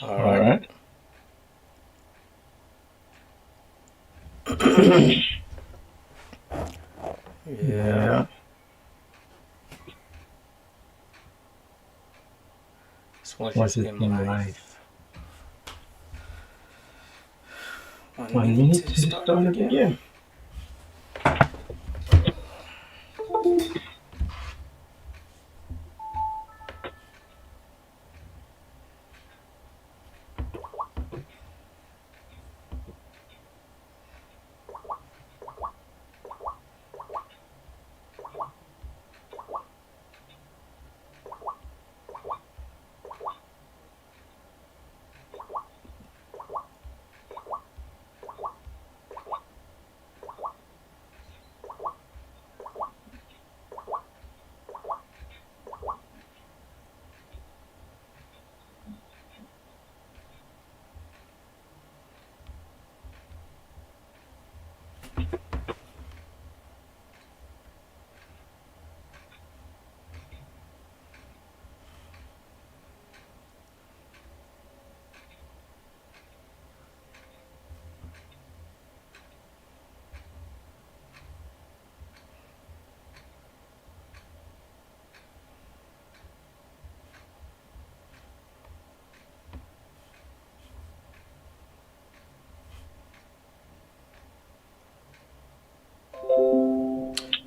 All All right. right. Yeah. Yeah. Let's watch Watch this this game game live. live. 1 minute 1 minute to to start of start the of the game. game.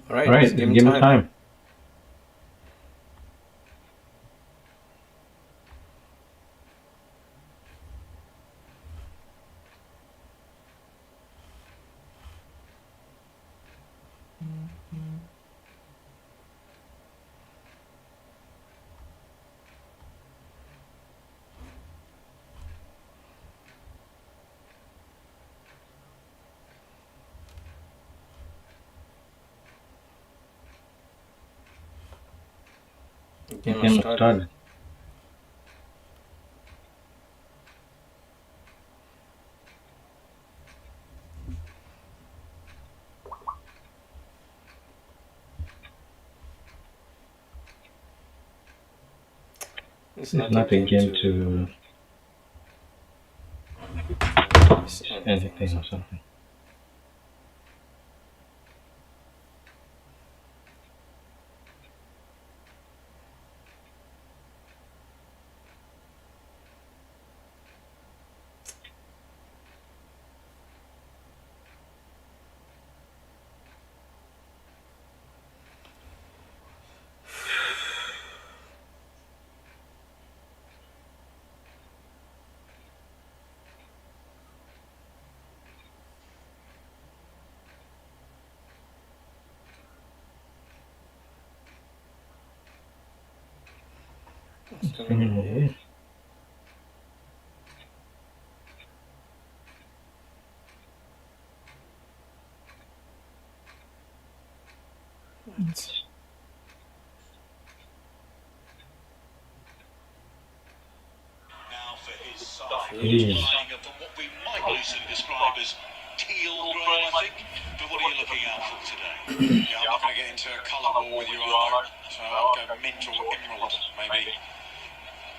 All right, All it's right, it's game game time. time. The The game has game has started. started. It's It's not a not a game game to to miss anything or anything or something. something. Spinning away. Right. Now for his side, Jeez. playing of what we might loosely describe as teal grey, I think. But what are you looking out for today? Yeah, I'm not going to get into a colour war with you, Arlo. So I'll go mint or emerald, maybe.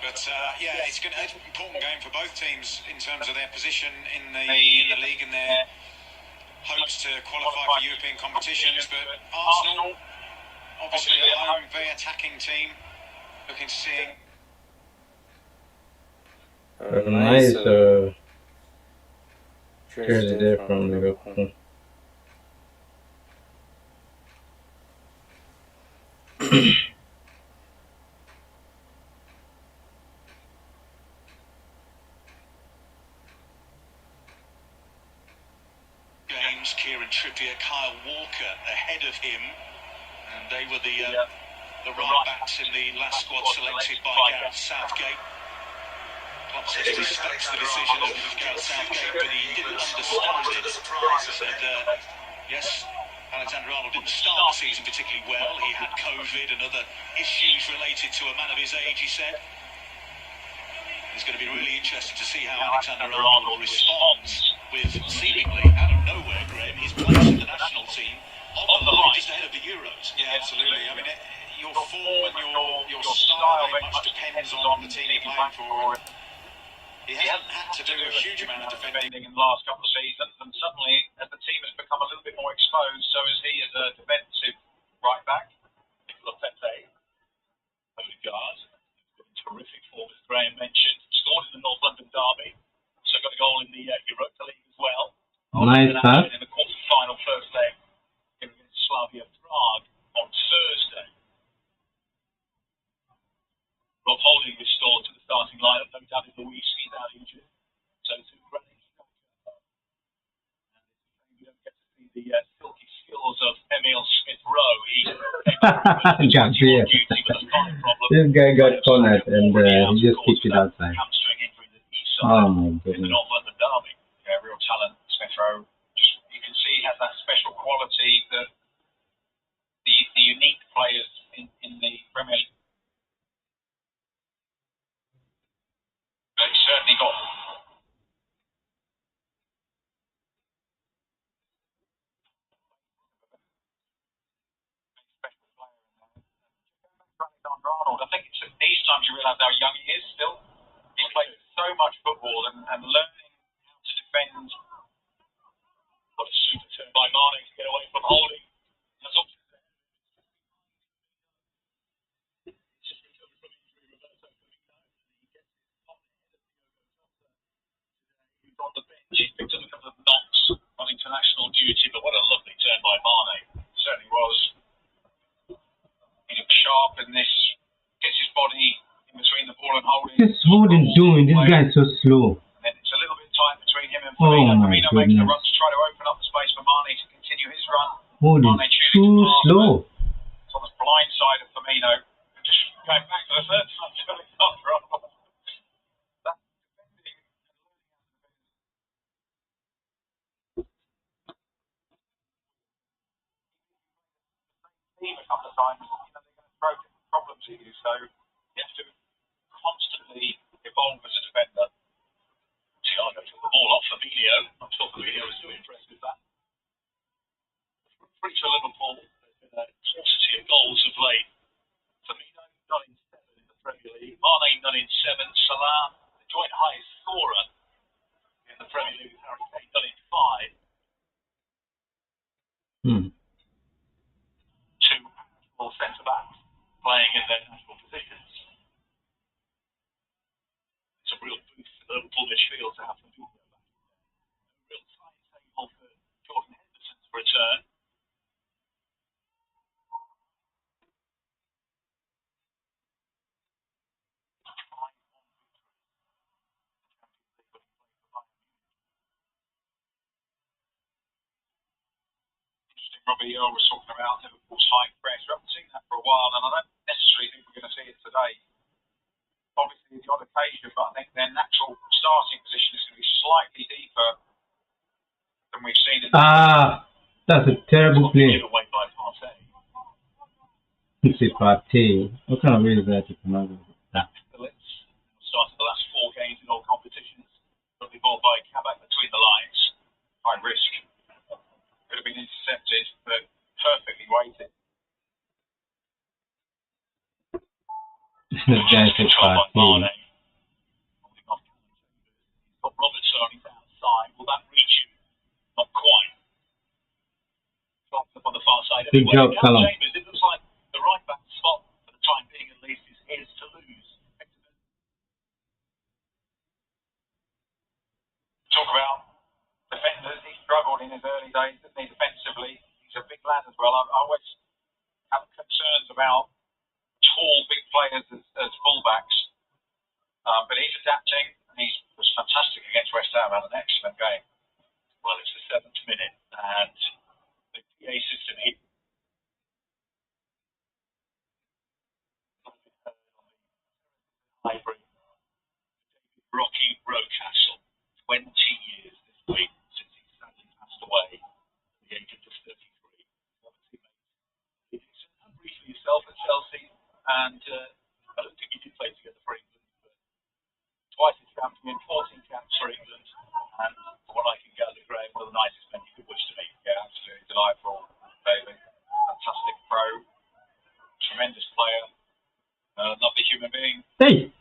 But yeah, it's an important game for both teams in terms of their position in the league and their hopes to qualify for European competitions. But Arsenal, obviously at home, very attacking team, looking to see. Nice Nice jersey jersey there there from from Liverpool. Liverpool. James, Kieran Trippier, Kyle Walker ahead of him, and they were the right backs in the last squad selected by Gareth Southgate. Klopp says he respects the decision of Gareth Southgate, but he didn't understand it. He said, yes, Alexander Arnold didn't start the season particularly well. He had COVID and other issues related to a man of his age, he said. It's going to be really interesting to see how Alexander Arnold responds with seemingly out of nowhere, Graham, his place in the national team on the line just ahead of the Euros. Yeah, absolutely. I mean, your form and your style very much depends on the team you're playing for. he hasn't had to do a huge amount of defending in the last couple of seasons, and suddenly, as the team has become a little bit more exposed, so is he as a defensive right back. Nicola Pepe, Odegaard, terrific form, as Graham mentioned, scored in the North London derby, so got a goal in the Europa League as well. Nice pass. In the quarter-final first leg against Slavia Prague on Thursday. Rob Holding restored to the starting lineup. No doubt Luis is out injured. So to Granit Xhaka. We don't get to see the silky skills of Emil Smith-Rowe. He Got fear. This guy got cornered and he just kicked it outside. Hamstring injury that he Oh suffered my in the goodness. North London derby. Yeah, real talent, Smith-Rowe. You can see he has that special quality that the unique players in the Premier League. But he's certainly got special player in there. Alexander Arnold, I think it's at these times you realise how young he is still. He's played so much football and learning how to defend. What a super turn by Mane to get away from Holding. That's also on the bench. He picked up a couple of knocks on international duty, but what a lovely turn by Mane. Certainly was. He looks sharp in this, gets his body in between the ball and Holding. What's Holding doing? This guy is so slow. And it's a little bit tight between him and Oh Firmino. my Firmino makes the goodness. run to try to open up the space for Mane to continue his run. Holding Mane choosing too to pass, slow. It's on the blind side of Firmino. Just going back to the third time to Alexander Arnold. That defending team a couple of times, they're going to throw different problems at you. So you have to constantly evolve as a defender. Thiago took the ball off Fabinho. I'm sure Fabinho was too impressed with that. Free for Liverpool. There's been a paucity of goals of late. Firmino, 9 in 7 in the Premier League. Mane, 9 in 7. Salah, the joint highest scorer in the Premier League with Harry Kane, 9 in 5. Hmm. Two actual centre-backs playing in their natural positions. It's a real boost for Liverpool midfield to have Fabinho back. A real timetable for Jordan Henderson's return. Interesting, Robbie Earl was talking about Liverpool's high press. We haven't seen that for a while, and I don't necessarily think we're going to see it today. Obviously, the odd occasion, but I think their natural starting position is going to be slightly deeper than we've seen in the That's a terrible play. away by Partey. It's a party. What kind of way is that to come out of that? Phillips started the last 4 games in all competitions. Lovely ball by Kabak between the lines. High risk. Could have been intercepted, but perfectly weighted. This guy's a Control by party. Mane. Got Robertson on his outside. Will that reach him? Not quite. Up on the far side. Good job, Callum. Chambers, it looks like the right back spot, for the time being at least, is his to lose. Talk about defenders. He struggled in his early days, didn't he, defensively? He's a big lad as well. I always have concerns about tall, big players as fullbacks. But he's adapting, and he was fantastic against West Ham. Had an excellent game. Well, it's the 7th minute, and the PA system hit. Hybrid. Rocky Rocastle. 20 years this week since he sadly passed away at the age of just 33. And briefly yourself at Chelsea, and I don't think you did play together for England, but twice as champion, 14 caps for England, and from what I can gather, Graham, one of the nicest men you could wish to meet. Yeah, absolutely delightful, David. Fantastic pro, tremendous player, lovely human being. Hey!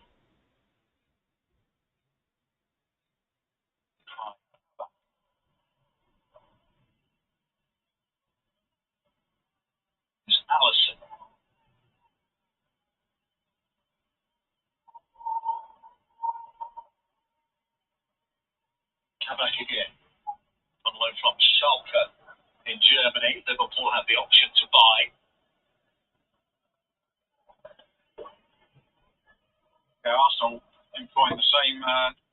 back again. On loan from Schalke in Germany. Liverpool have the option to buy. Arsenal employing the same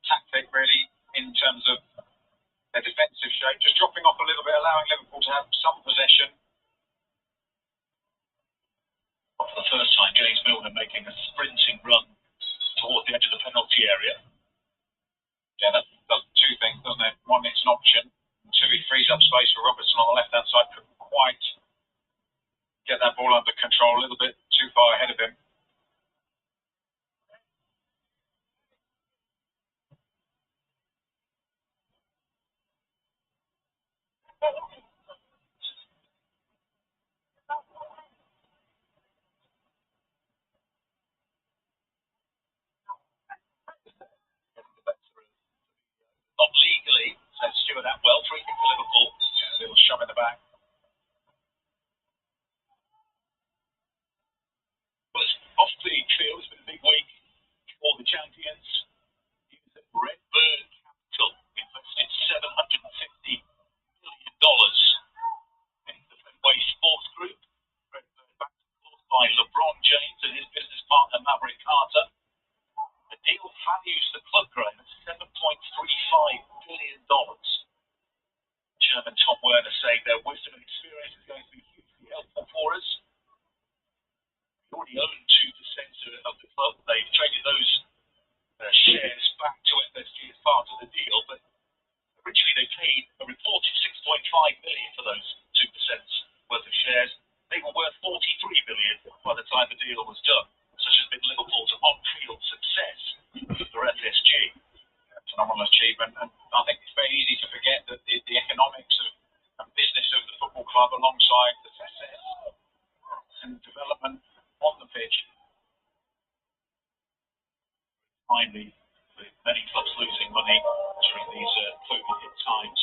tactic really in terms of their defensive shape, just dropping off a little bit, allowing Liverpool to have some possession. For the first time, James Milner making a sprinting run towards the edge of the penalty area. Yeah, that does two things, doesn't it? One, it's an option. Two, he frees up space for Robertson on the left-hand side. Couldn't quite get that ball under control, a little bit too far ahead of him. Not legally, says Stuart Atwell, free kick for Liverpool. Yeah, a little shove in the back. Well, it's off the field. It's been a big week for the champions. Redbird Capital invested $750 million in the Fenway Sports Group. Redbird backed, of course, by LeBron James and his business partner Maverick Carter. The deal values the club, Graham, at $7.35 billion. Chairman Tom Werner saying their wisdom and experience is going to be hugely helpful for us. They already own 2% of the club. They've traded those shares back to FSG as part of the deal, but originally they paid a reported $6.5 million for those 2% worth of shares. They were worth $43 million by the time the deal was done. Such has been Liverpool's on-field success for FSG. Phenomenal achievement, and I think it's very easy to forget that the economics and business of the football club, alongside the success and development on the pitch, finally, with many clubs losing money during these COVID times.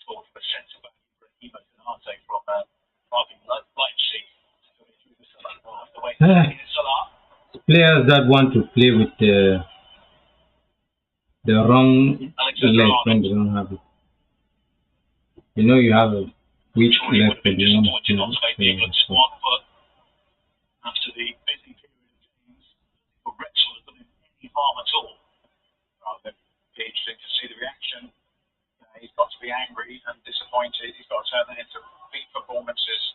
Talking of a centre back, Ibrahima Konate from RB Leipzig. Players that want to play with the wrong leg when they don't have it. You know you have a weak leg for the wrong squad, but after the busy period of games, for Wrexham has done him any harm at all. It'd be interesting to see the reaction. He's got to be angry and disappointed. He's got to turn that into big performances.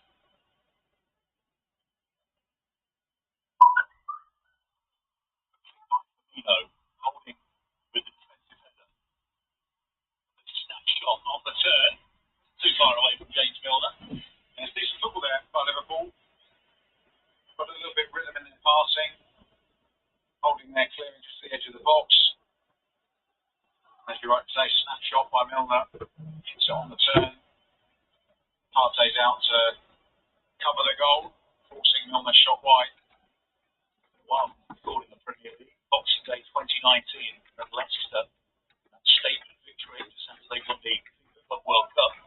Holding with the defensive header. Snapshot on the turn. Too far away from James Milner. There's decent football there by Liverpool. Got a little bit of rhythm in their passing. Holding their clearing to the edge of the box. As you right to say, snapshot by Milner. Hits it on the turn. Partey's out to cover the goal, forcing Milner's shot wide. One scored in the Premier League. Boxing Day 2019 at Leicester. That statement victory just after they won the FIFA World Cup.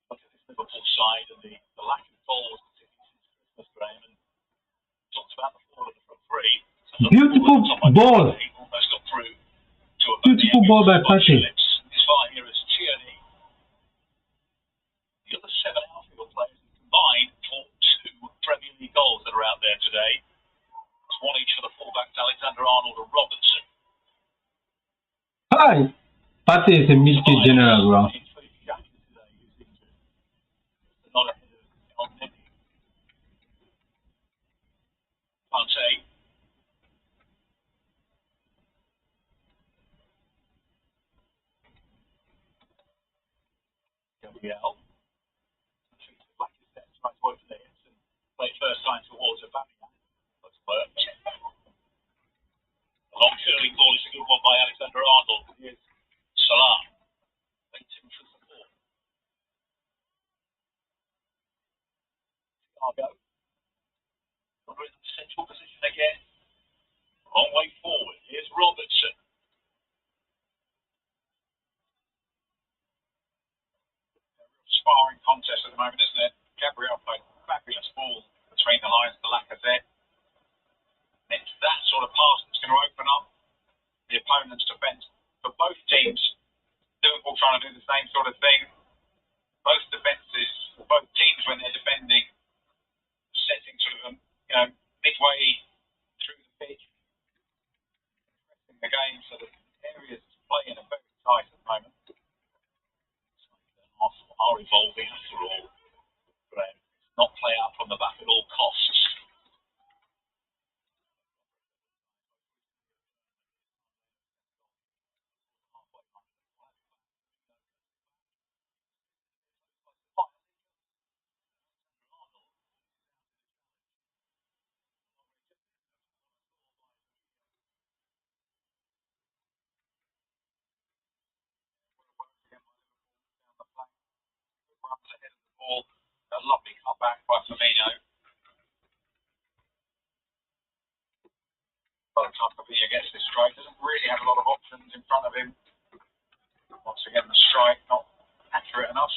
Look at this Liverpool side and the lack of goals, particularly since Christmas, Graham, and talked about the forward of the front three. Beautiful ball. Almost got through to a Beautiful ball by Partey. As far here as Tierney. The other 7 outfield players combined for 2 Premier League goals that are out there today. It's one each for the fullbacks, Alexander-Arnold and Robertson. Hi. Partey is a military general, bro. Partey. Gabriel. Tries to work to the hips and play first time towards a back. Let's work. A long curling ball is a good one by Alexander-Arnold. Here's Salah. Waiting for support. Thiago. We're in the central position again. Long way forward. Here's Robertson. Sparring contest at the moment, isn't it? Gabriel played a fabulous ball between the lines to Lacazette. It's that sort of pass that's going to open up the opponent's defence. For both teams, Liverpool trying to do the same sort of thing. Both defences, both teams when they're defending, setting sort of midway through the pitch, pressing the game, so the areas to play in are very tight at the moment. Arsenal are evolving after all. Not play out from the back at all costs. Runs ahead of the ball. A lovely cutback by Firmino. By the time Firmino gets this strike, doesn't really have a lot of options in front of him. Once again, the strike not accurate enough.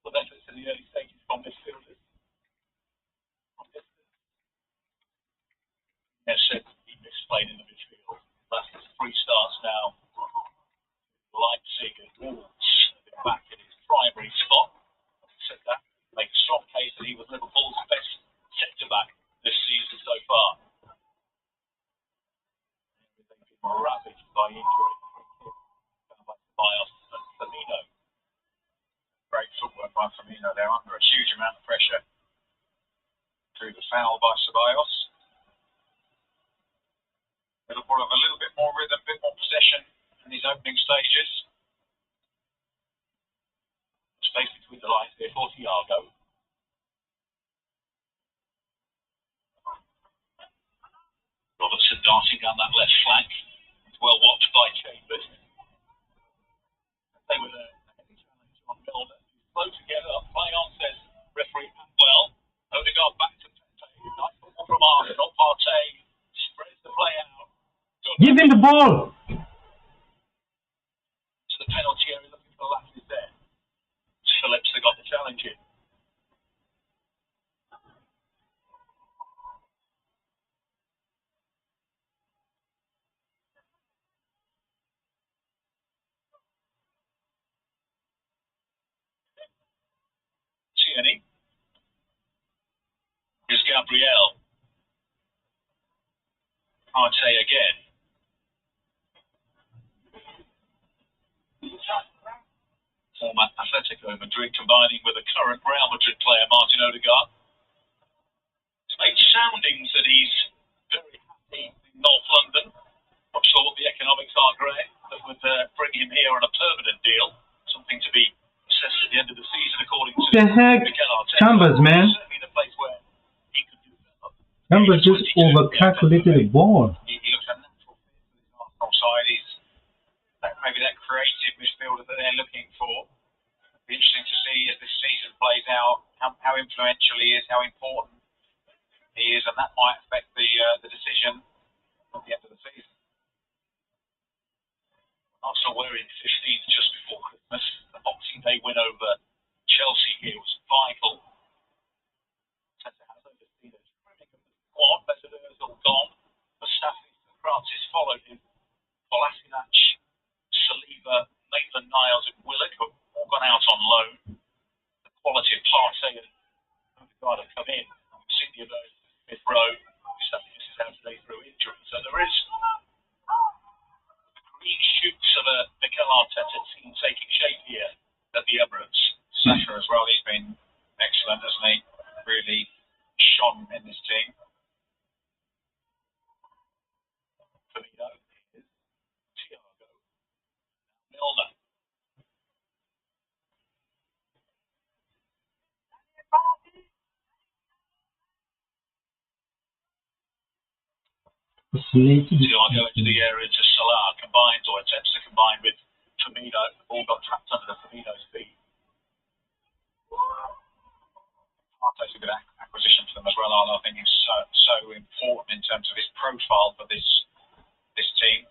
The efforts in the early stages from midfielders. As said, he misplayed in the midfield. That's his 3 starts now. Leipzig and Wolves back in his primary spot. Said that, make a strong case that he was Liverpool's best centre-back this season so far. They've been ravaged by injury. By Firmino. Great footwork by Firmino. They're under a huge amount of pressure. Through the foul by Ceballos. Liverpool have a little bit more rhythm, a bit more possession in these opening stages. Space between the lines here for Thiago. Robertson darting down that left flank. It's well watched by Chambers. They were a heavy challenge on Milner. Flow together, play on, says referee Well. Odegaard back to Partey. Nice football from Arsenal. Partey spreads the play out. Give him the ball! To the penalty area, looking for the last is there. Phillips, they got the challenge in. Tierney. Here's Gabriel. Partey again. Former Atletico Madrid combining with the current Real Madrid player Martin Odegaard. It's made soundings that he's very happy in North London. Not sure what the economics are, Greg, that would bring him here on a permanent deal. Something to be assessed at the end of the season, according to The heck? Mikel Arteta. Chambers, man. Certainly the place where he could do that. Chambers just overcalculated the ball. He looks a natural fit for this Arsenal side. He's maybe that creative midfielder that they're looking for. It'll be interesting to see as this season plays out how influential he is, how important he is, and that might affect the decision at the end of the season. Arsenal were in 15th just before Christmas. The Boxing Day win over Chelsea here was vital. Arteta has overseen a trimming of the squad. Mesut Ozil gone. Mustafi and Francis followed him. Kolasinac, Saliba, Maitland-Niles and Willock have all gone out on loan. The quality of Partey and Odegaard have come in. We've seen the emergence of Smith Rowe. Mustafi misses out today through injury. So there is the green shoots of a Mikel Arteta team taking shape here at the Emirates. Saka as well, he's been excellent, hasn't he? Really shone in this team. Firmino is Thiago. Milner. Thiago into the area to Salah, combines or attempts to combine with Firmino. The ball got trapped under Firmino's feet. Partey's a good acquisition for them as well. I think he's so important in terms of his profile for this team.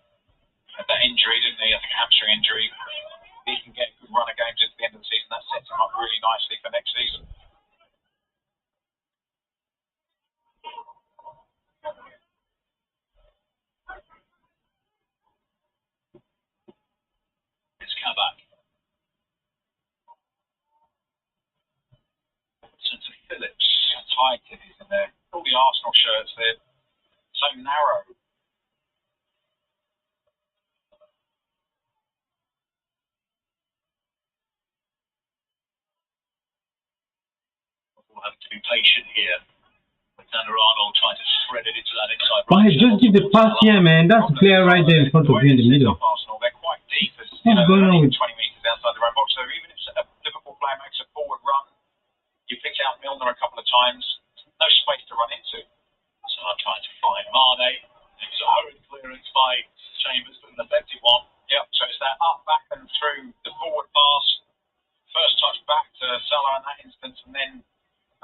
Had that injury, didn't he? I think a hamstring injury. He can get a good run of games into the end of the season. That sets him up really nicely for next season. shirts. They're so narrow. We'll have to be patient here. Alexander-Arnold trying to thread it into that inside right. Just give the pass here, man. That's the player right there in front of you in the middle. Arsenal, they're quite deep, as What's going on with 20 metres outside the own box. So even if a Liverpool player makes a forward run, you picked out Milner a couple of times, no space to run into. So I'm trying to find Mane. It was a hurried clearance by Chambers, but an effective one. Yep, so it's that up, back and through the forward pass. First touch back to Salah in that instance, and then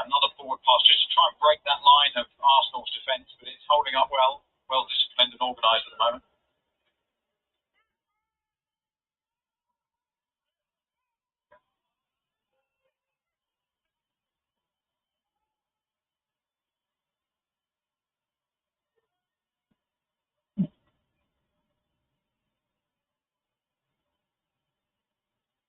another forward pass just to try and break that line of Arsenal's defence, but it's holding up well, well disciplined and organised at the moment.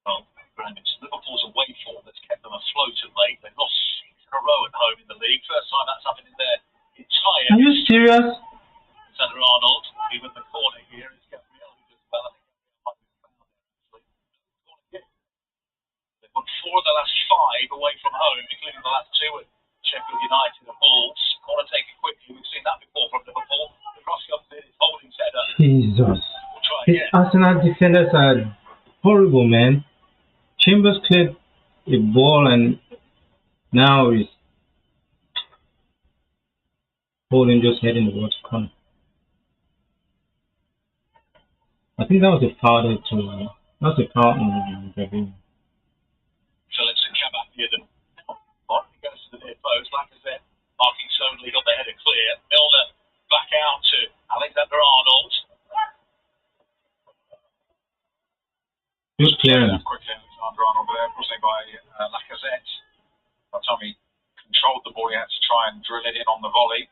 Well, Brandon, Liverpool's away form that's kept them afloat of late. They've lost 6 in a row at home in the league. First time that's happened in their entire. Are you serious? Alexander-Arnold, even the corner here is Gabriel, who does well. I think might be found there, actually. They've won 4 of the last 5 away from home, including the last 2 at Sheffield United and Wolves. Corner taken quickly. We've seen that before from Liverpool. The cross comes in, it's holding header. Jesus. We'll try His again. Arsenal defenders are horrible, man. Chambers cleared the ball and now he's holding, just heading towards the corner. I think that was a foul there too. That was a foul on Gabriel. Phillips and Kabak near them. He goes to the near post. Lacazette marking solely, got the header clear. Milner back out to Alexander-Arnold. Good clearance. Quickly, Alexander-Arnold there, crossing by Lacazette. By the time he controlled the ball, he had to try and drill it in on the volley.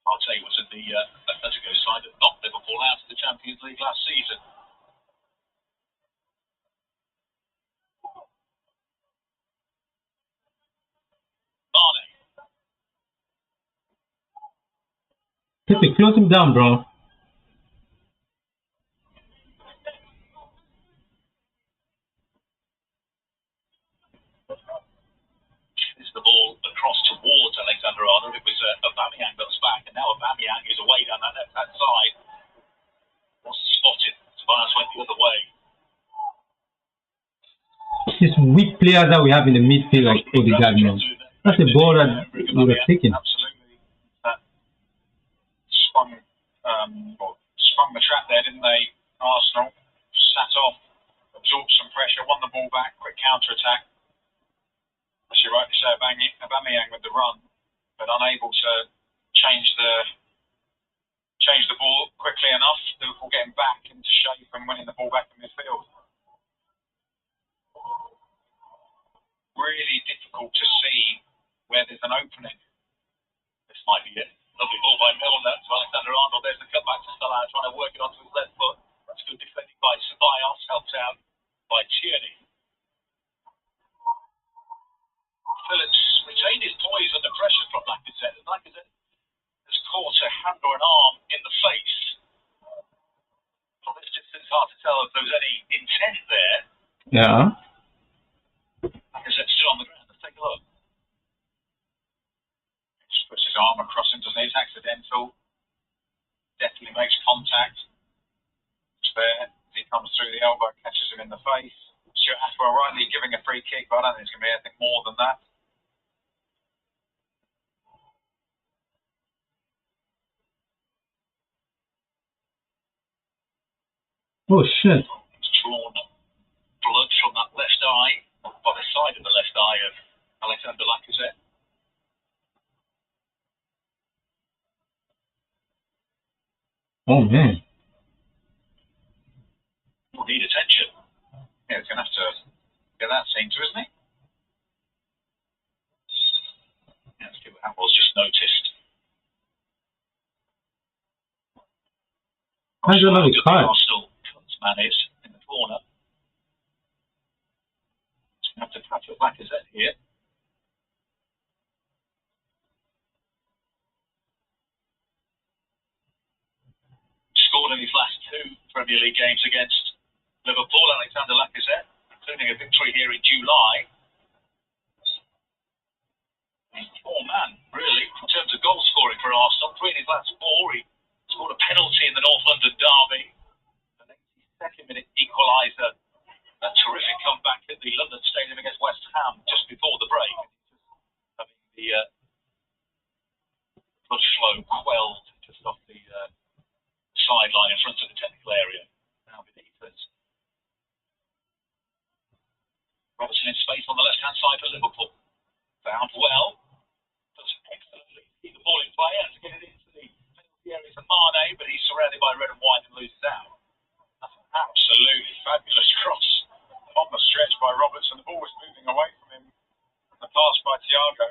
I'll tell you what's at the Atletico side that knocked Liverpool out of the Champions League last season. Mane. Pepe, close him down, bro. Is the ball across towards Alexander-Arnold. It was Aubameyang that was back, and now Aubameyang is away down that left-hand side. Wasn't spotted. Tobias went the other way. These weak players that we have in the midfield, like Odegaard, man. That's the ball that we were taking. Absolutely. Sprung the trap there, didn't they? Arsenal sat off, absorbed some pressure, won the ball back, quick counter-attack. As you rightly say, Aubameyang with the run, but unable to change the ball quickly enough. Liverpool getting back into shape and winning the ball back in midfield. Really difficult to see where there's an opening. This might be it. Lovely ball by Milner to Alexander-Arnold. There's the cutback to Salah, trying to work it onto his left foot. That's good defending by Ceballos, helped out by Tierney. Phillips retained his poise under pressure from Lacazette, and Lacazette has caught a hand or an arm in the face. From this distance, it's hard to tell if there was any intent there. Yeah. Lacazette's still on the ground. Let's take a look. Just puts his arm across him, doesn't he? It's accidental. Definitely makes contact. It's there. As he comes through the elbow, catches him in the face. Stuart Atwell rightly giving a free kick, but I don't think it's going to be anything more than that. Oh shit. It's drawn blood from that left eye, by the side of the left eye of Alexander Lacazette. Oh man. Will need attention. Yeah, he's going to have to get that seen to, isn't he? Yeah, Stuart Atwell's just noticed. How's another card? Arsenal man is in the corner. with Lacazette here. Scored in his last 2 Premier League games against Liverpool, Alexander Lacazette, including a victory here in July. Poor man, really, in terms of goal scoring for Arsenal. 3 in his last 4. He scored a penalty in the North London derby. An 82nd minute equaliser. A terrific comeback at the London Stadium against West Ham just before the break. Having the blood flow quelled just off the sideline in front of the technical area. Now beneath us. Robertson in space on the left-hand side for Liverpool. Found well. Does excellently keep the ball in play and to get it into the penalty area to Mane, but he's surrounded by red and white and loses out. That's an absolutely fabulous cross on the stretch by Robertson. The ball was moving away from him. The pass by Thiago.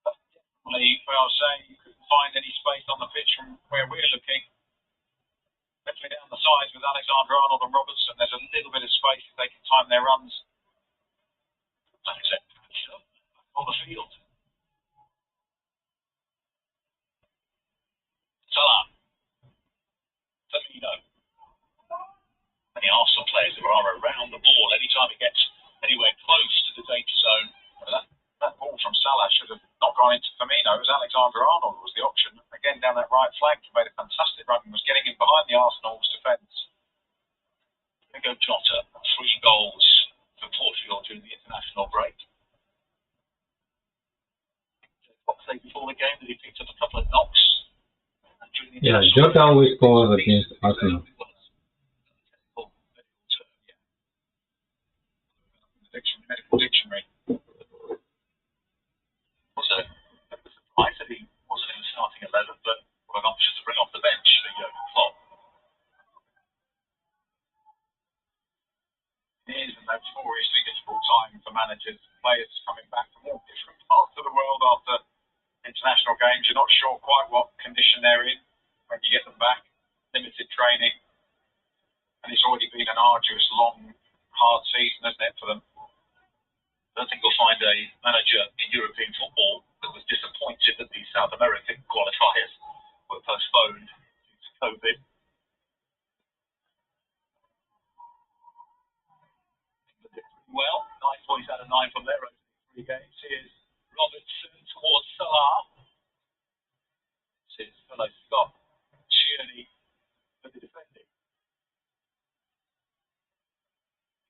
But definitely, where I was saying, you couldn't find any space on the pitch from where we're looking. Definitely down the sides with Alexander-Arnold and Robertson. There's a little bit of space if they can time their runs. Like I said, on the field. Salah. Firmino. And the Arsenal players who are around the ball anytime it gets anywhere close to the danger zone. That ball from Salah should have not gone into Firmino. It was Alexander-Arnold was the option. Again, down that right flank, he made a fantastic run and was getting in behind the Arsenal's defence. Diego Jota, 3 goals for Portugal during the international break. What say before the game that he picked up a couple of knocks? Yeah, Jota always scores against Arsenal. Medical dictionary. Was a surprise that he wasn't in the starting 11, but what an option to bring off the bench for Jurgen Klopp. It is a notoriously difficult time for managers, players coming back from all different parts of the world after international games. You're not sure quite what condition they're in when you get them back. Limited training. And it's already been an arduous, long, hard season, isn't it, for them? I don't think you'll find a manager in European football that was disappointed that the South American qualifiers were postponed due to COVID. Well, 9 points out of 9 from their own 3 games. Here's Robertson towards Salah. This is fellow Scott Tierney for the defending.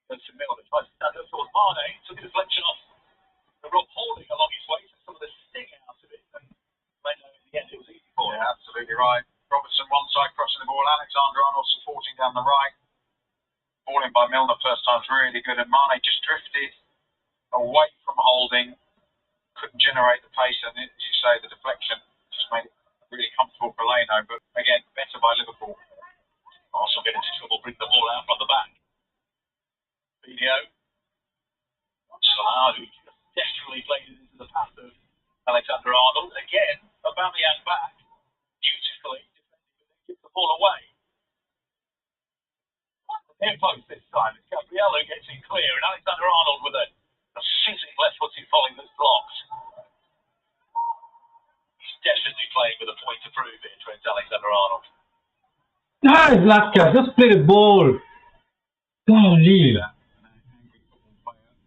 Goes to Milner, tries to stand up towards Mane, took a deflection off the Rob Holding along his way, took some of the sting out of it, and in the end it was easy for him. Yeah, absolutely right. Robertson one side crossing the ball, Alexander-Arnold supporting down the right. Ball in by Milner first time's really good, and Mane just drifted away from Holding, couldn't generate the pace, and as you say, the deflection just made it really comfortable for Leno, but again, better by Liverpool. Also get into trouble, bring the ball out from the back. Video. Salah, who just definitely played it into the path of Alexander-Arnold. Again, Aubameyang back, beautifully defending, but then gives the ball away. Near post this time, it's Gabriel who gets in clear, and Alexander-Arnold with a physical left-footed volley that's blocked. He's definitely playing with a point to prove here, Trent Alexander-Arnold. Nice, Latka, just play the ball. Golly.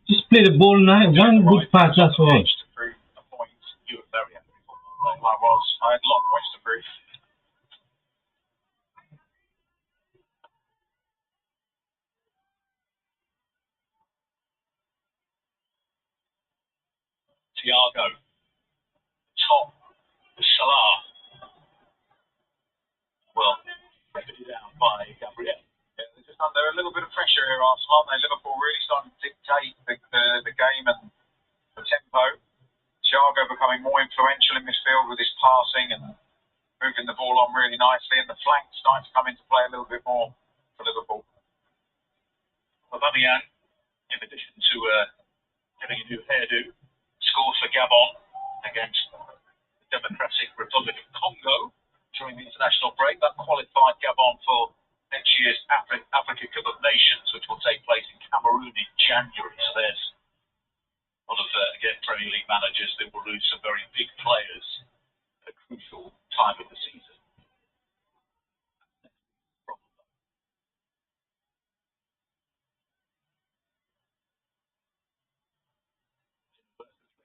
Just play the ball now. One good pass, that's all. To prove a point. You were very happy with that. I was. I had a lot of points to prove. Thiago. Top. Salah. Well, pressed down by Gabriel. Yeah, they're just under a little bit of pressure here, Arsenal, aren't they? Liverpool really starting to dictate the game and the tempo. Thiago becoming more influential in midfield with his passing and moving the ball on really nicely, and the flanks starting to come into play a little bit more for Liverpool. Aubameyang, in addition to getting a new hairdo, scored for Gabon against the Democratic Republic of Congo during the international break. That qualified Gabon for next year's Africa Cup of Nations, which will take place in Cameroon in January. So there's a lot of, again, Premier League managers that will lose some very big players at a crucial time of the season.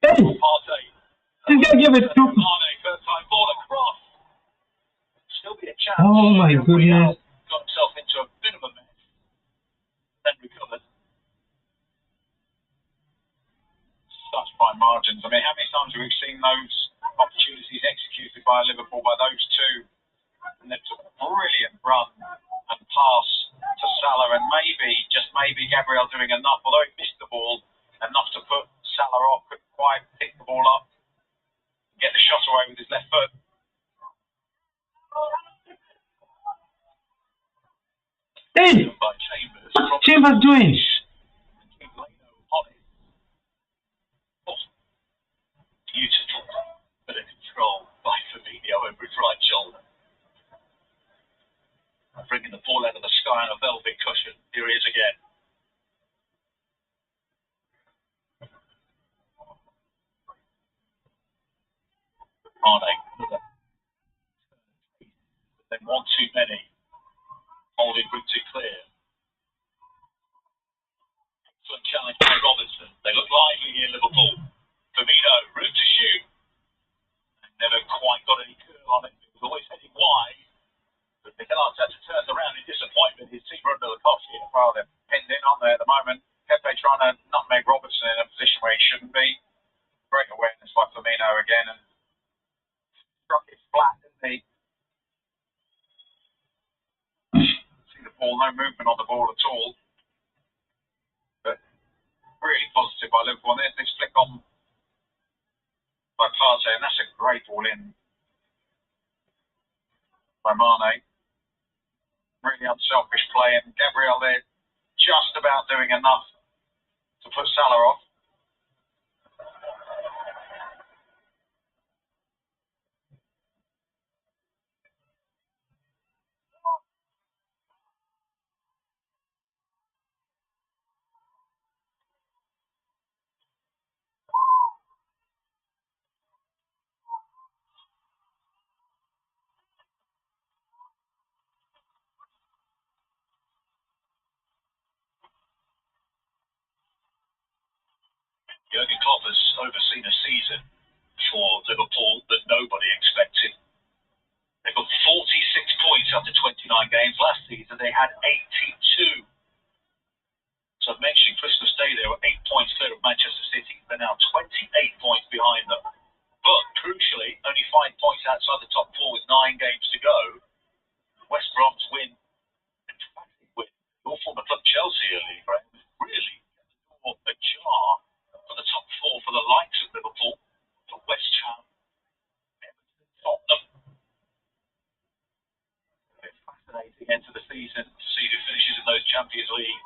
Hey! He's gonna give it to him. First time ball across. Still be a chance. Oh my goodness. Got himself into a bit of a mess. Then recovered. Such fine margins. I mean, how many times have we seen those opportunities executed by Liverpool, by those two? And then took a brilliant run and pass to Salah, and maybe, just maybe, Gabriel doing enough, although he missed the ball, enough to put Salah off, couldn't quite pick the ball up, get the shot away with his left foot. Hey! What's Chambers doing? Beautiful bit of control by Fabinho over his right shoulder. Bringing the ball out of the sky on a velvet cushion. Here he is again. Mane. Then one too many. Holding route to clear. Excellent challenge by Robinson. They look lively here, Liverpool. Firmino, route to shoot. Never quite got any curl on it. It was always heading wide. But Mikel Arteta turns around in disappointment. His team are under the cosh here. Well, they're pinned in, aren't they, at the moment? Pepe trying to nutmeg Robertson in a position where he shouldn't be. Great awareness by Firmino again, and struck it flat, didn't he? See the ball, no movement on the ball at all. But really positive by Liverpool. And there's this flick on by Partey, and that's a great ball in by Mane. Really unselfish play, and Gabriel there just about doing enough to put Salah off. Jurgen Klopp has overseen a season for Liverpool that nobody expected. They've got 46 points after 29 games. Last season they had 82. So I've mentioned Christmas Day they were 8 points clear of Manchester City. They're now 28 points behind them. But crucially, only 5 points outside the top 4 with 9 games to go. West Brom's win, emphatic win, your former club Chelsea earlier, Graham, was really ajar for the top 4 for the likes of Liverpool, for West Ham, Everton, Tottenham. It's fascinating end to the season to see who finishes in those Champions League.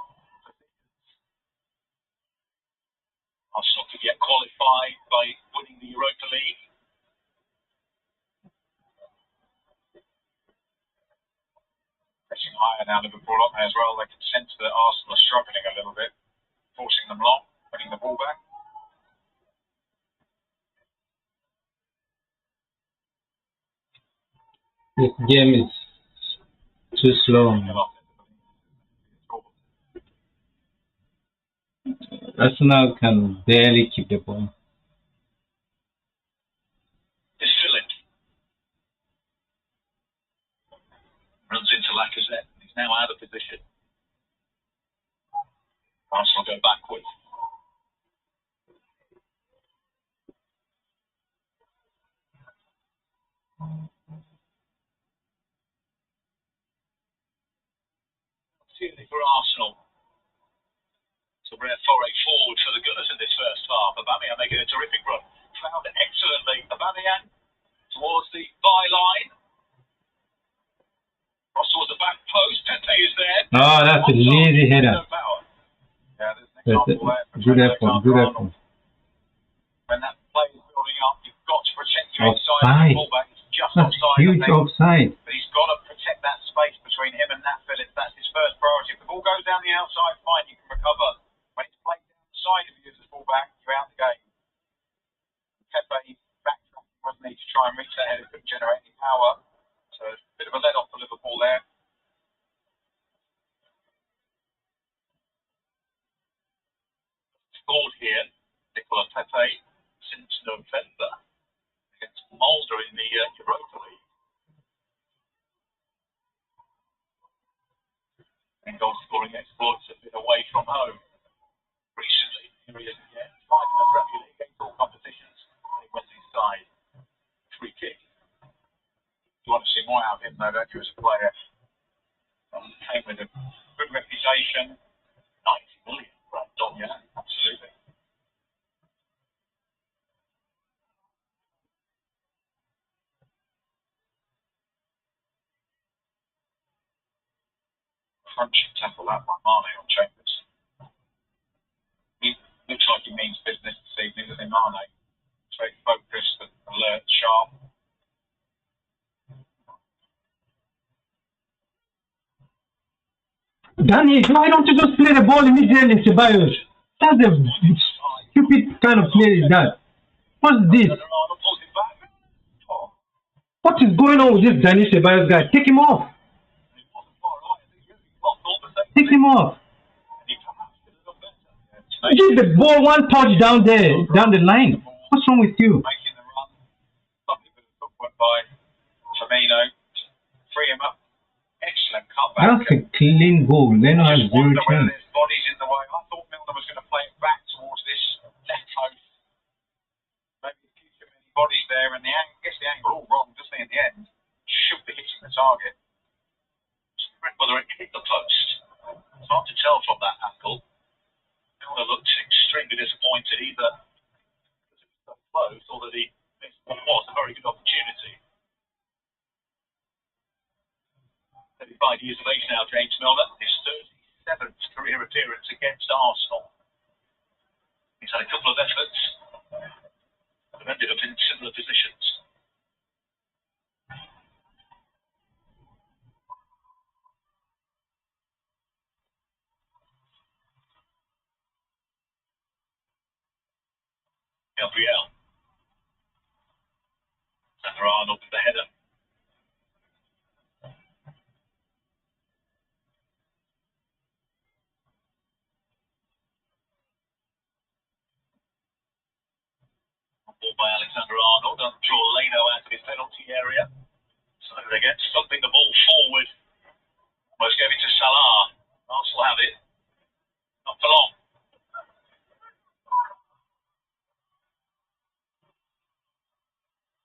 Arsenal could get qualified by winning the Europa League. Pressing higher now, Liverpool up there as well. They can sense that Arsenal are struggling a little bit, forcing them long, winning the ball back. This game is too slow. Arsenal can barely keep the ball. It's Philip. Runs into Lacazette. He's now out of position. Arsenal go backwards. Opportunity for Arsenal. It's a rare foray forward for the Gunners in this first half. Aubameyang making a terrific run. Found excellently. Aubameyang towards the byline. Cross towards the back post. Pepe is there. Oh, that's a lazy header. Yeah, there's an example there. Good effort, good effort. When that play is building up, you've got to protect your inside Offside. fullback. It's just That's offside. huge offside. But he's got to protect that space between him and Nat Phillips. That's his scored here, Nicola Pepe, since November against Mulder in the Europa League. And goal scoring exploits have been away from home recently. Here he is again, 5 in the Premier League, 8 all competitions. He wins his side. Free kick. You want to see more out of him, though, don't you, as a player? Came with a good reputation. 90 million for Antonia, absolutely. Crunching tackle that by Mane on Chambers. He looks like he means business this evening, doesn't he, Mane? He's very focused, alert, sharp. Danny, why don't you just play the ball immediately, Ceballos? That's a stupid kind of play is that. What's this? What is going on with this Danny Ceballos guy? Take him off. Take him off. Give the ball one touch down there, down the line. What's wrong with you? Making the run. Something with a footwork by Firmino. Free him up. Excellent cutback. That's a clean goal. Leno has zero chance. His body's in the way. I thought Milner was going to play it back towards this left post. Maybe a few too many bodies there, and gets the angle all wrong, doesn't he, in the end? Should be hitting the target. Whether it hit the post. It's hard to tell from that angle. Milner looks extremely disappointed, either because it was so close or that he missed what was a very good opportunity. 35 years of age now, James Milner, his 37th career appearance against Arsenal. He's had a couple of efforts that have ended up in similar positions. Gabriel. Alexander-Arnold with the header. Ball by Alexander-Arnold, and draw Leno out of his penalty area. So again, stumping the ball forward. Almost gave it to Salah. Arsenal have it. Not for long.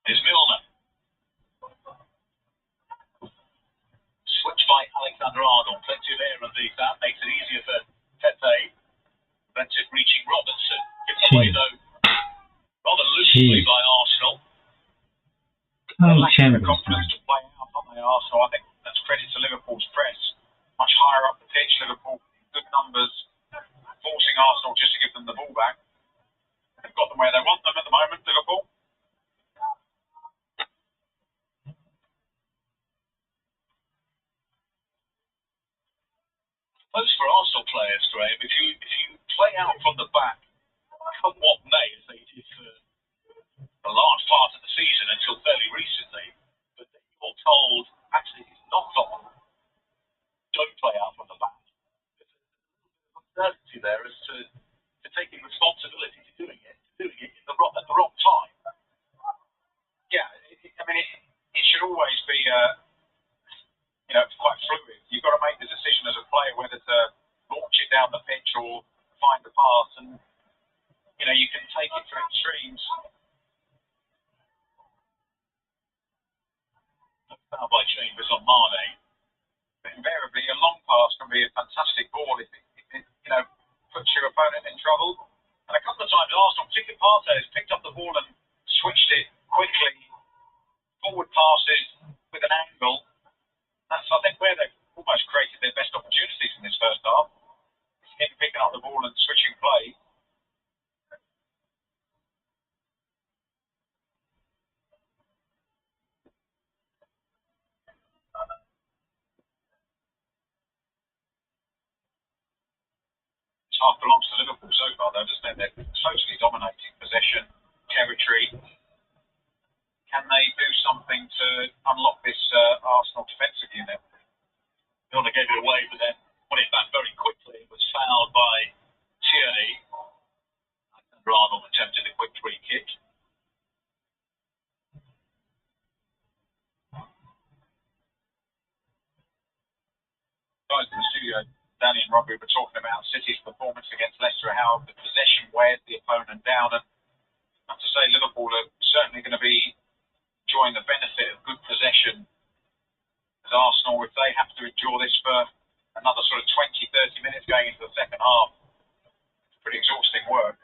Here's Milner. Switch by Alexander-Arnold. Plenty of air underneath that. Makes it easier for Pepe. Prevents it reaching Robertson. Given away, though, rather loosely by Arsenal. Chambers. Confidence to play out on the Arsenal. I think that's credit to Liverpool's press. Much higher up the pitch, Liverpool, good numbers, forcing Arsenal just to give them the ball back. They've got them where they want them at the moment, Liverpool. Suppose for Arsenal players, Graham, if you play out from the back, come what may, as they did for a large part of the season until fairly recently, but then you're told, actually, it's not on. Don't play out from the back. There's an uncertainty there as to taking responsibility to doing it at the wrong time. Yeah, it should always be, quite fluid. You've got to make the decision as a player whether to launch it down the pitch or find the pass, and you can take it to extremes. Foul by Chambers on Mane. But invariably, a long pass can be a fantastic ball if it puts your opponent in trouble. And a couple of times Arsenal, particularly Partey, has picked up the ball and switched it quickly. Forward passes with an angle. That's, I think, where they've almost created their best opportunities in this first half. It's him picking up the ball and switching play. Half belongs to Liverpool so far, though, doesn't it? They're totally dominating possession, territory. Can they do something to unlock this Arsenal defensive unit? Milner gave it away, but then won it back very quickly. It was fouled by Tierney. guys in the studio, Danny and Robbie, were talking about City's performance against Leicester, how the possession wears the opponent down. And I have to say, Liverpool are certainly going to be enjoying the benefit of good possession. As Arsenal, if they have to endure this for another sort of 20, 30 minutes going into the second half, it's pretty exhausting work.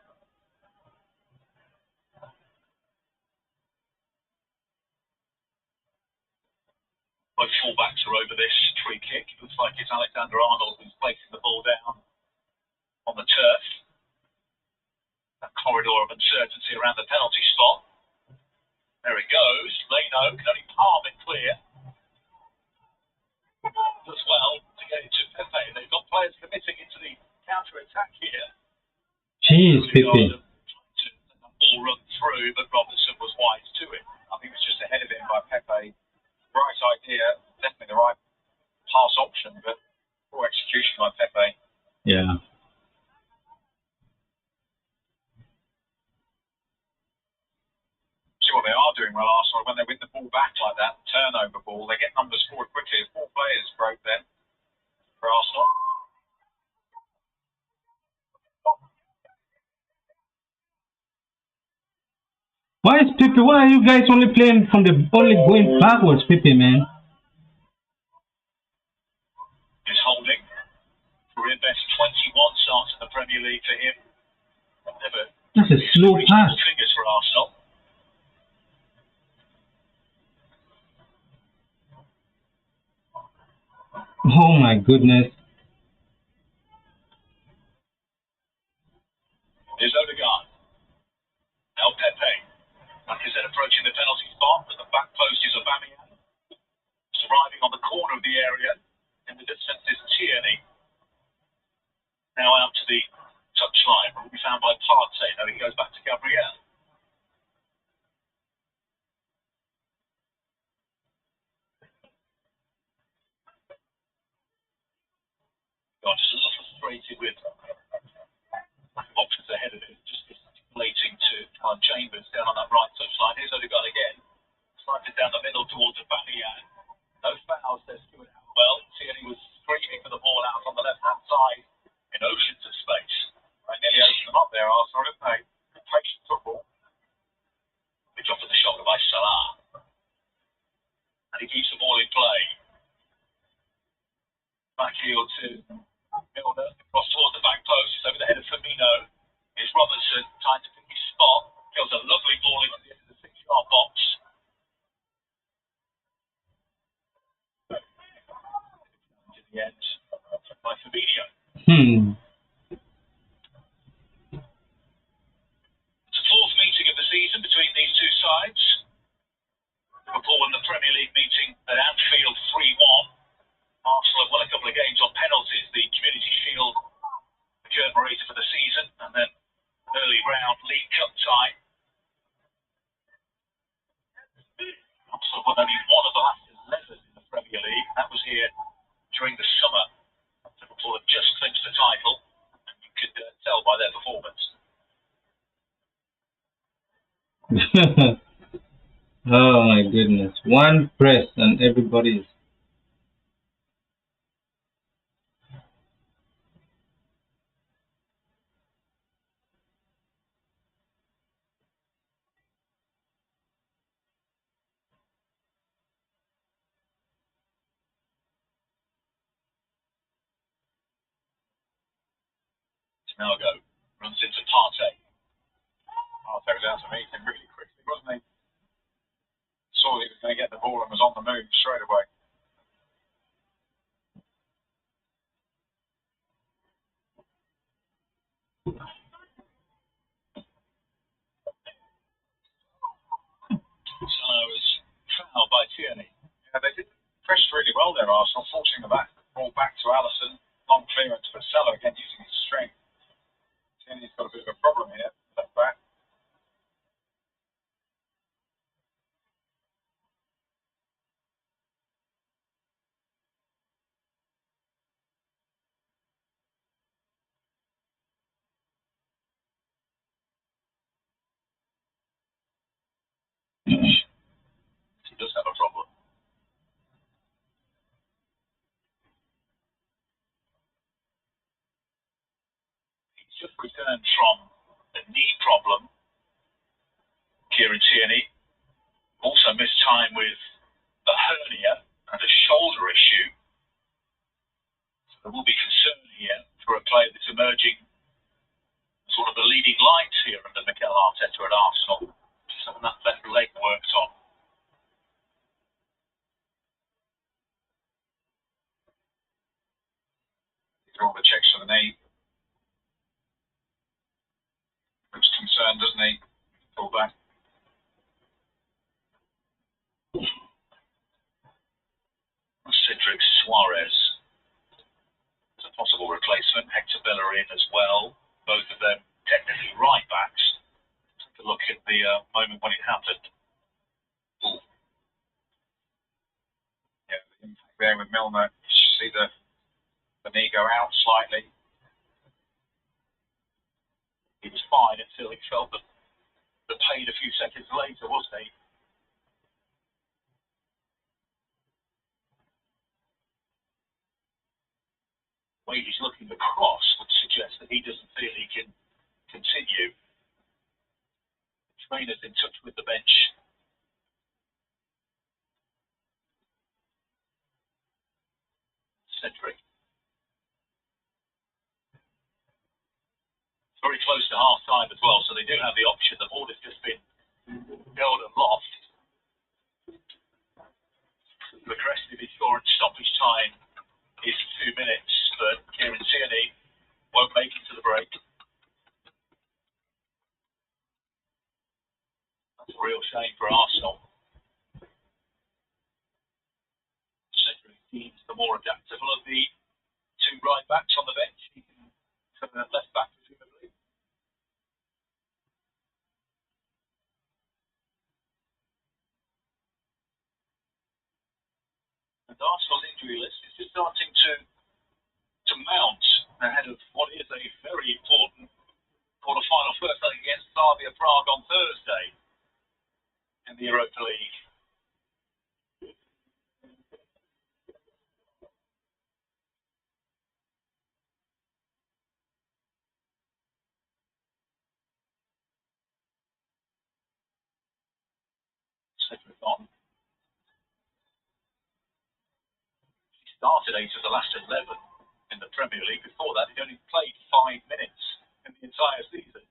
Both fullbacks are over this free kick. It looks like it's Alexander-Arnold who's placing the ball down on the turf. That corridor of uncertainty around the penalty spot. There it goes. Leno can only palm it clear. Does well to get it to Pepe. They've got players committing into the counter-attack here. Jeez, Pepe. The ball run through, but Robertson was wise to it. I think it was just ahead of him by Pepe. Right idea, definitely the right pass option, but poor execution by Pepe. Yeah. See what they are doing well, Arsenal, when they win the ball back like that, turnover ball, they get numbers forward quickly. 4 players broke them for Arsenal. Why are you guys only playing from only going backwards, Pepe, man? Is holding. Career best 21 starts in the Premier League for him. Never. That's a slow pass. Fingers for Arsenal. Oh my goodness. Here's Odegaard. Now Pepe. Lacazette approaching the penalty spot, but the back post is Aubameyang. Arriving on the corner of the area. In the distance is Tierney. Now out to the touchline. Will be found by Partey. Now he goes back to Gabriel. God, just a little frustrated with options ahead of him. Just gesticulating to Chambers down on that right touchline. Here's Odegaard again. Slides it down the middle towards Aubameyang. No fouls there, Stuart Howell. Tierney was screaming for the ball out on the left-hand side in oceans of space. They nearly opened them up there, Arsenal, didn't they? Good patient football. They dropped the shoulder by Salah. And he keeps the ball in play. Back heel to Milner. Cross towards the back post. It's over the head of Firmino. Here's Robertson. Trying to pick his spot. Kills a lovely ball into the end of the 6-yard box. To the end by Firmino. It's the 4th meeting of the season between these two sides. Liverpool won the Premier League meeting at Anfield 3-1. Arsenal have won a couple of games on penalties. The Community Shield generator for the season, and then early round League Cup tie. Arsenal won only one of the last 11 in the Premier League. That was here during the summer. Liverpool have just clinched the title, and you could tell by their performance. Oh my goodness. One press and everybody's. Thiago runs into Partey. Partey was out to meet him really quickly, wasn't he? Saw that he was going to get the ball and was on the move straight away. Salah was fouled by Tierney. Yeah, they did press really well there, Arsenal, forcing the ball back to Alisson. Long clearance for Salah again using his strength. Tierney's got a bit of a problem here. Left back. He does have a problem. just returned from a knee problem. Kieran Tierney also missed time with a hernia and a shoulder issue. So there will be concern here for a player that's emerging sort of the leading light here under Mikel Arteta at Arsenal. Just having that left leg worked on. These are all the checks for the knee. Looks concerned, doesn't he? Pull back. Cedric Suarez is a possible replacement. Hector Bellerin as well. Both of them technically right backs. Take a look at the moment when it happened. Ooh. Yeah, the impact there with Milner. You see the knee go out slightly. He was fine until he felt the pain a few seconds later, wasn't he? The way he's looking across would suggest that he doesn't feel he can continue. The trainer's in touch with the bench. Cedric. It's very close to half time as well, so they do have the option. The ball has just been held and lost. Regressive insurance stoppage time is 2 minutes, but Kieran Tierney won't make it to the break. That's a real shame for Arsenal. Cedric Dean's the more adaptable of the two right backs on the bench. He can turn that left back presumably. And Arsenal's injury list is just starting to mount ahead of what is a very important quarter-final first leg against Slavia Prague on Thursday in the Europa League. Cedric on. He started 8 of the last 11 in the Premier League. Before that, he'd only played 5 minutes in the entire season.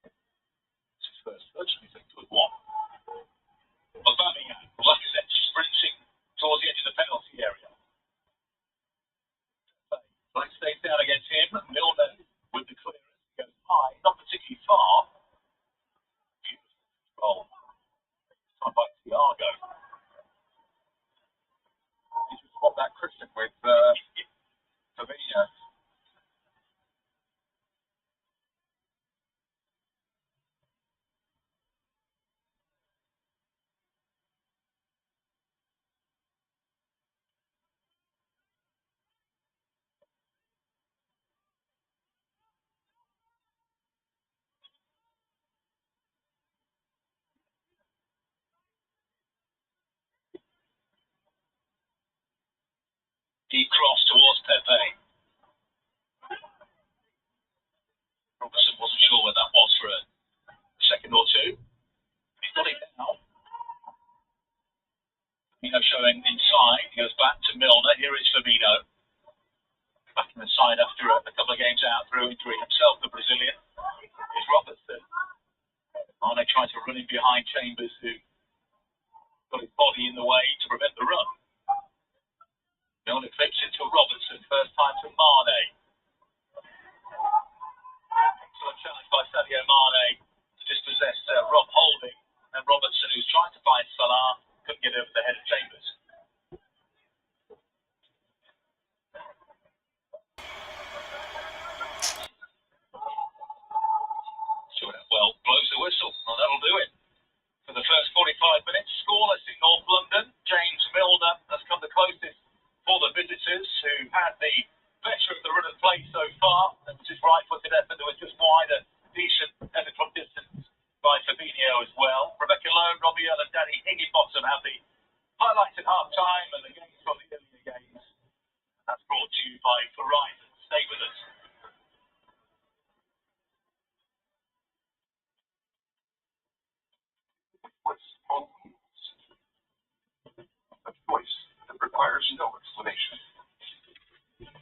It's his first touch, and he's a good one. Aubameyang, Lacazette sprinting towards the edge of the penalty area. Black stays down against him. Milner with the clearance. He goes high, not particularly far. Beautiful control. Time by Thiago. You just spot that Christian with Fabinho. Deep cross towards Pepe. Robertson wasn't sure where that was for a second or two. He's got it now. Firmino showing inside. He goes back to Milner. Here is Firmino. Back in the side after a couple of games out through injury himself, the Brazilian. Here's Robertson. Mane trying to run in behind Chambers, who got his body in the way to prevent the run. Milner flips into Robertson. First time to Mane. Excellent challenge by Sadio Mane to dispossess Rob Holding. And Robertson, who's trying to find Salah, couldn't get over the head of Chambers. Stuart well blows the whistle. Well, that'll do it. For the first 45 minutes, scoreless in North London. James Milner has come the closest for the visitors, who had the better of the run of play so far. That was his right-footed effort. There was just wide, a decent effort from distance by Fabinho as well. Rebecca Lowe, Robbie Earl and Danny Higginbottom have the highlights at half-time and the games from the earlier games. That's brought to you by live for Ryder. Stay with us. A choice that requires no explanation.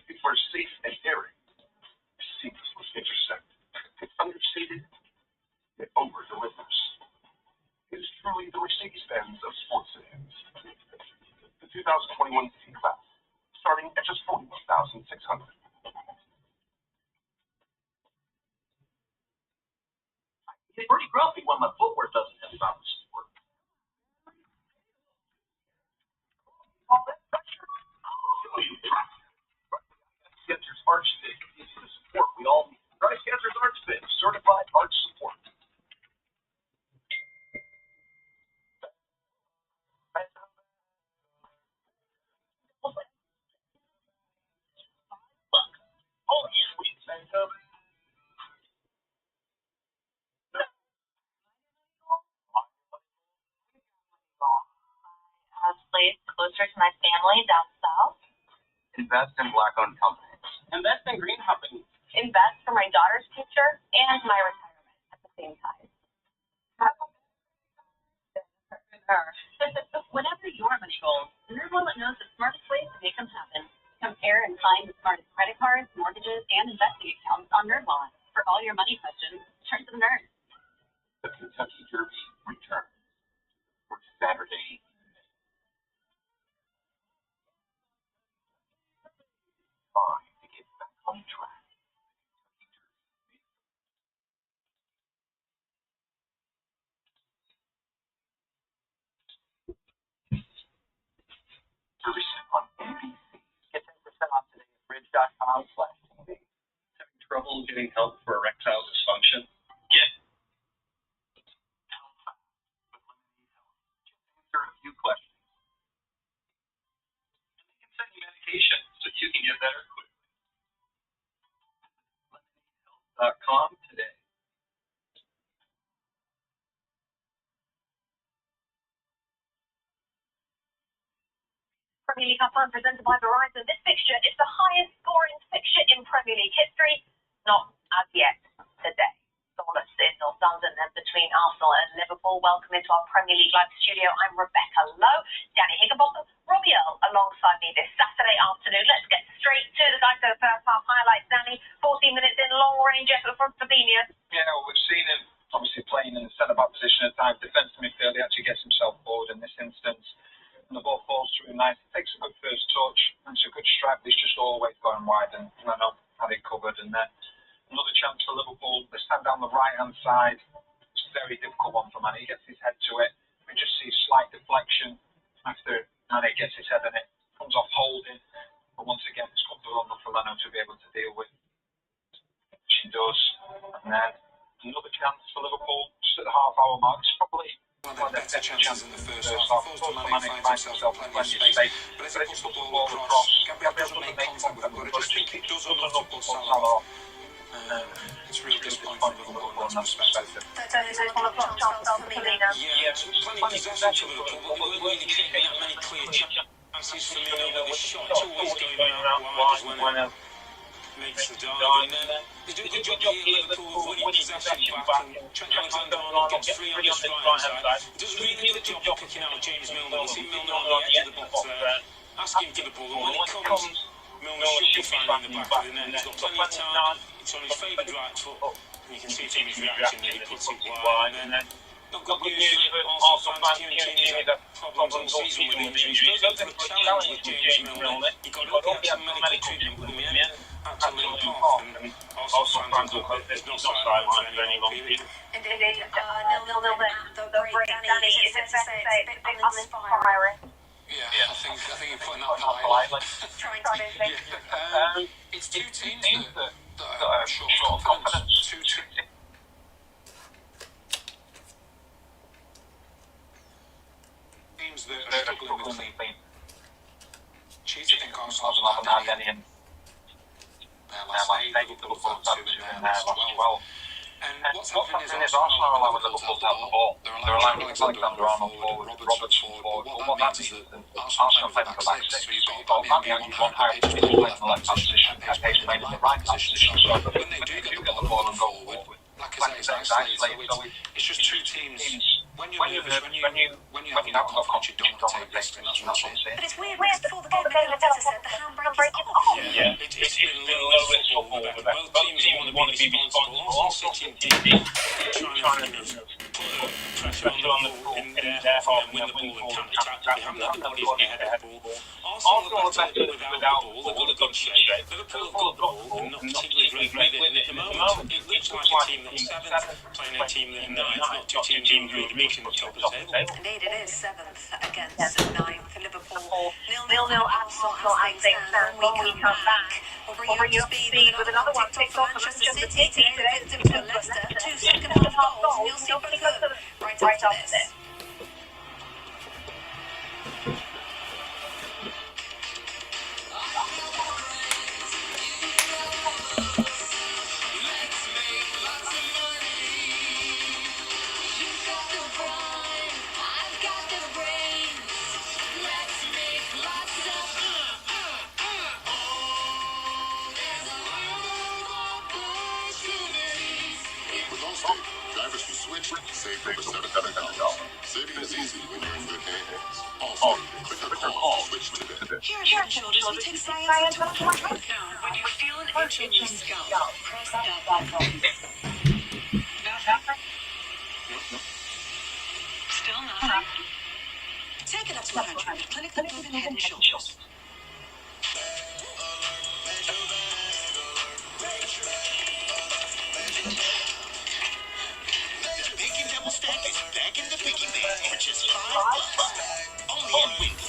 It's where safe and daring seamlessly intersect. It's understated, yet over-delivers. It is truly the Mercedes-Benz of sports sedans. The 2021 C-Class, starting at just $41,600. It's pretty grumpy when my footwear doesn't have balance support. All that pressure. Oh, you try. Skechers Arch Fit gives you the support we all need. Try Skechers Arch Fit, certified arch support. Oh, yeah, we sent them. Place closer to my family down south. Invest in Black-owned companies. Invest in green companies. Invest for my daughter's future and my retirement at the same time. Whatever your money goals, NerdWallet knows the smartest way to make them happen. Compare and find the smartest credit cards, mortgages, and investing accounts on NerdWallet. For all your money questions, turn to the nerds. The Kentucky Derby returns for Saturday. Time to get back on track. Derby on NBC. Get 10% off today at bridge.com/TV. Having trouble getting help for erectile dysfunction? Get Answer a few questions. They can send you medication so you can get better quickly. .com today. Premier League Up Front presented by Verizon. This fixture is the highest scoring fixture in Premier League history. Not as yet today. Solace in North London and between Arsenal and Liverpool. Welcome into our Premier League Live studio. I'm Rebecca Lowe, Danny Higginbotham, Robbie Earl alongside me this Saturday afternoon. Let's get straight to the guys of the first half highlights. Danny, 14 minutes in, long range effort from Fabinho. Yeah, well, we've seen him obviously playing in the centre-back position at times, defensive midfield. He actually gets himself forward in this instance. And the ball falls through nice. He takes a good first touch. And it's a good strike, but he's just always going wide. And I know had it covered. And then another chance for Liverpool. This time down the right-hand side. It's a very difficult one for Mane. He gets his head to it. We just see slight deflection after Mane gets his head on it. Comes off holding. But once again, it's comfortable enough for Leno to be able to deal with. She does. And then another chance for Liverpool just at the half-hour mark. It's probably one of their better chances in the first half. Of course, Mane finds himself in plenty of space, but as he puts the ball across, Gabriel doesn't make contact with him, but I just think it does enough to put Salah off. It's really disappointing from Liverpool in that perspective. Yeah, Plenty of possession to Liverpool, but they weren't really creating that many clear chances. Firmino with his shot, it's always going out wide as Leno makes the dive, and they do a good job here in Liverpool of winning possession back, and Trent Alexander-Arnold gets free on his right-hand side. He does a really good job of picking out James Milner. You see Milner on the edge of the box there, asking for the ball, and when it comes, Milner should be finding the back of the net. He's got plenty of time, it's on his favoured right foot, and you can see from his reaction that he puts it wide, and then not good news for Arsenal fans. Kieran Tierney's had problems all season with injuries. He goes out for a challenge with James Milner. He got lucky at some medical treatment, but in the end, had to limp off, and Arsenal fans will hope there's not sidelined for any long period. Indeed, nil the break. Danny, is it fair to say it's a bit uninspiring? Yeah, I think you're putting that politely. It's two teams that are short of confidence. Two teams that are struggling with clean. Chiefs, I think Arsenal haven't had any in their last 8, Liverpool have 2 in their last 12. And what's happening is Arsenal are allowing Liverpool to have the ball. They're allowing Alexander-Arnold forward, Robertson forward, but what that means is that Arsenal playing for back six. So you've got Aubameyang on higher pace playing in the left back position, Pace playing in the right back position. So when they do get the ball and go forward, Lacazette is isolated. So it's just two teams. When you're nervous, when you have no confidence, you don't take risks, and that's what I'm saying. But it's weird because before the game, Mikel said the handbrake is off. Yeah, It's been low-risk football. Both teams want to be responsible. Arsenal City did trying to put pressure on the ball in their half and win the ball and counter-attack. They haven't had the bodies ahead of the ball. Arsenal are better without the ball. They've got a good shape. Liverpool have got the ball and not particularly great with it at the moment. It looks like a team that's seventh playing a team that's ninth, not two teams in really reaching the top of the table. Indeed, it is seventh against ninth for Liverpool. 0-0 Arsenal as things stand. When we come back, we'll bring you up to speed with another one ticked off for Manchester City today. The victims were Leicester. 2 second-half goals. You'll see both of them right after this. Drivers who switch save over $700. Saving is easy when you're in good hands. Also, click or call, switch today. Here at Shoulders, we take science into account. When you feel an itch in your scalp, press that button. Still nothing? Take it up to 100. Clinically proven Head and Shoulders. Bacon double stack is back in the piggy bank for just $5. Only at Wendy's.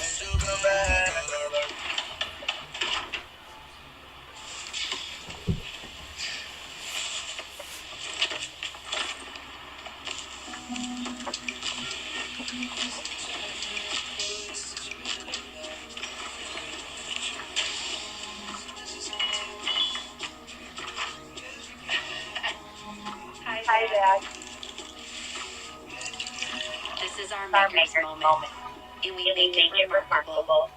Hi, Dad. This is our maker's moment, and we make it remarkable.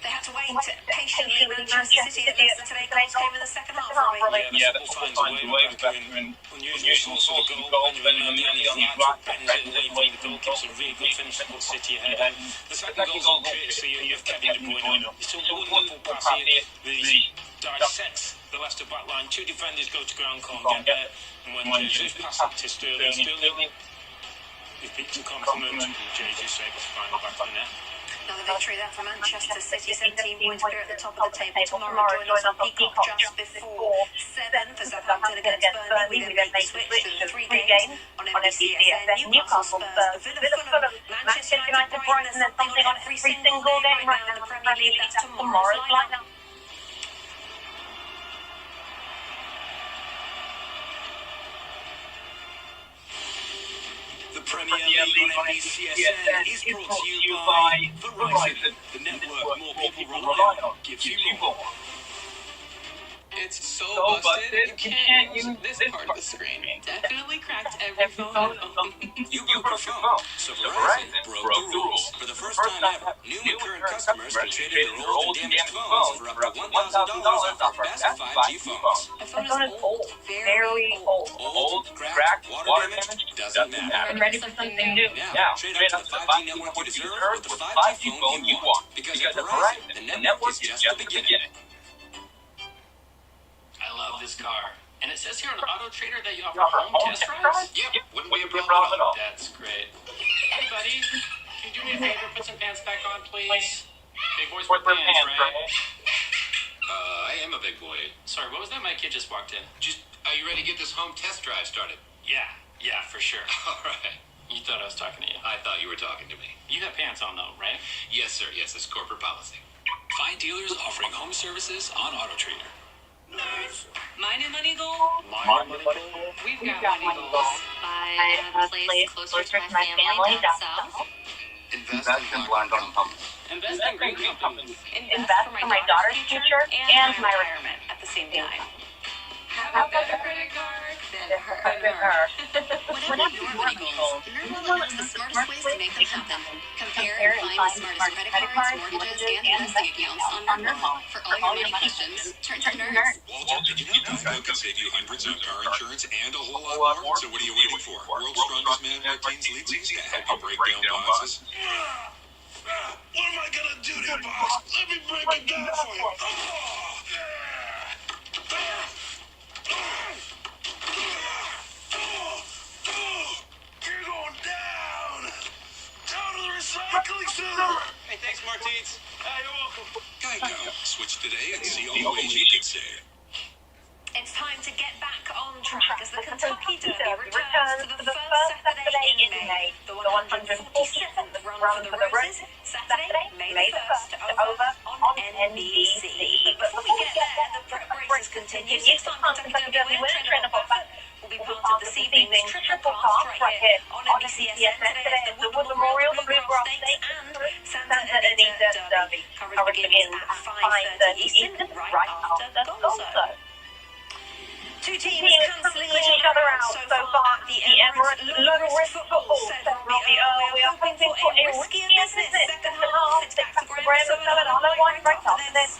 They had to wait patiently. Manchester City at Leicester today. Goals came in the second half, Robbie. Yeah, the football finds a way back in unusual source of goal. When you're in the right, bends it away from the goal, keeps a really good finish to put City ahead. The second goal's all courtesy of Kevin De Bruyne. It's a wonderful pass here. Really dissects the Leicester back line. Two defenders go to ground, can't get there. And when Jesus passes it to Sterling is picked a compliment. And Jesus saves the final back on net. Another victory there for Manchester City, 17 points clear at the top of the table. Tomorrow join us on Peacock just before 7 for Southampton against Burnley. We then make the switch to 3 games on NBCSN. Newcastle Spurs, Villa Fulham, Manchester United Brighton. There's something on every single game right now in the Premier League. That's tomorrow's lineup. The Premier League on NBCSN is brought to you by Verizon, the network more people rely on, gives you more. It's so busted, you can't use this part of the screen. Definitely cracked every phone. You broke your phone, so Verizon broke the rules. For the first time ever, new and current customers can trade in their old and damaged phones for up to $1,000 off their best 5G phones. My phone is old, very old. Old, cracked, water damaged, doesn't matter. I'm ready for something new. Now, trade up to the 5G network you deserve with the 5G phone you want. Because at Verizon, the network is just the beginning. I love this car. And it says here on Auto Trader that you offer home test drives? Yep, wouldn't be a problem at all. That's great. Hey, buddy, can you do me a favor? Put some pants back on, please. Big boys wear pants, right? I am a big boy. Sorry, what was that? My kid just walked in. Are you ready to get this home test drive started? Yeah, for sure. All right. You thought I was talking to you. I thought you were talking to me. You have pants on, though, right? Yes, sir. Yes, it's corporate policy. Find dealers offering home services on Auto Trader. My new money goal? We've got money goals. Buy a place closer to my family down south. Invest in Black Company. Invest in green companies. Invest for my daughter's future and my retirement at the same time. Have a better credit card than her. Whatever your money goals, NerdWallet knows the smartest ways to make them happen. Compare and find the smartest credit cards, mortgages, and investing accounts on NerdWallet. For all your money questions, turn to nerds. Walter, did you know Geico can save you hundreds on car insurance and a whole lot more? So what are you waiting for? World's strongest man Martine's legions to help you break down boxes. What am I gonna do to you, boss? Let me break it down for you. You're going down. Down to the recycling center. Hey, thanks, Martins. You're welcome. Geico. Switch today and see all the ways you can save. It's time to get back on track as the Kentucky Derby returns for the first Saturday in May. The 147th run for the Roses, Saturday, May the 1st, over on NBC. But before we get there, the prep races continue. Six-time Kentucky Derby winner Trina Buffett will be part of this evening's triple cast right here on NBCSN. Today is the Wood Memorial, the Bluegrass Stakes, and Santa Anita Derby. Coverage begins at 5:30 Eastern, right after Gonzo. Two teams cancelling each other out so far at the Emirates. Low-risk football, said Robbie Earl. We are hoping for a riskier business. Second half, it's back to Graham Sullivan on the line right after this.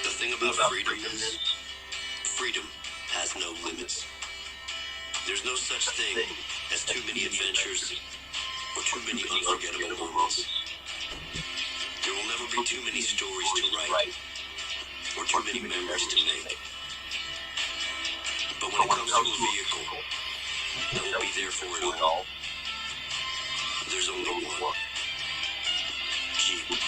The thing about freedom is, freedom has no limits. There's no such thing as too many adventures or too many unforgettable moments. There will never be too many stories to write or too many memories to make. But when it comes to a vehicle that will be there for it all, there's only one. Jeep.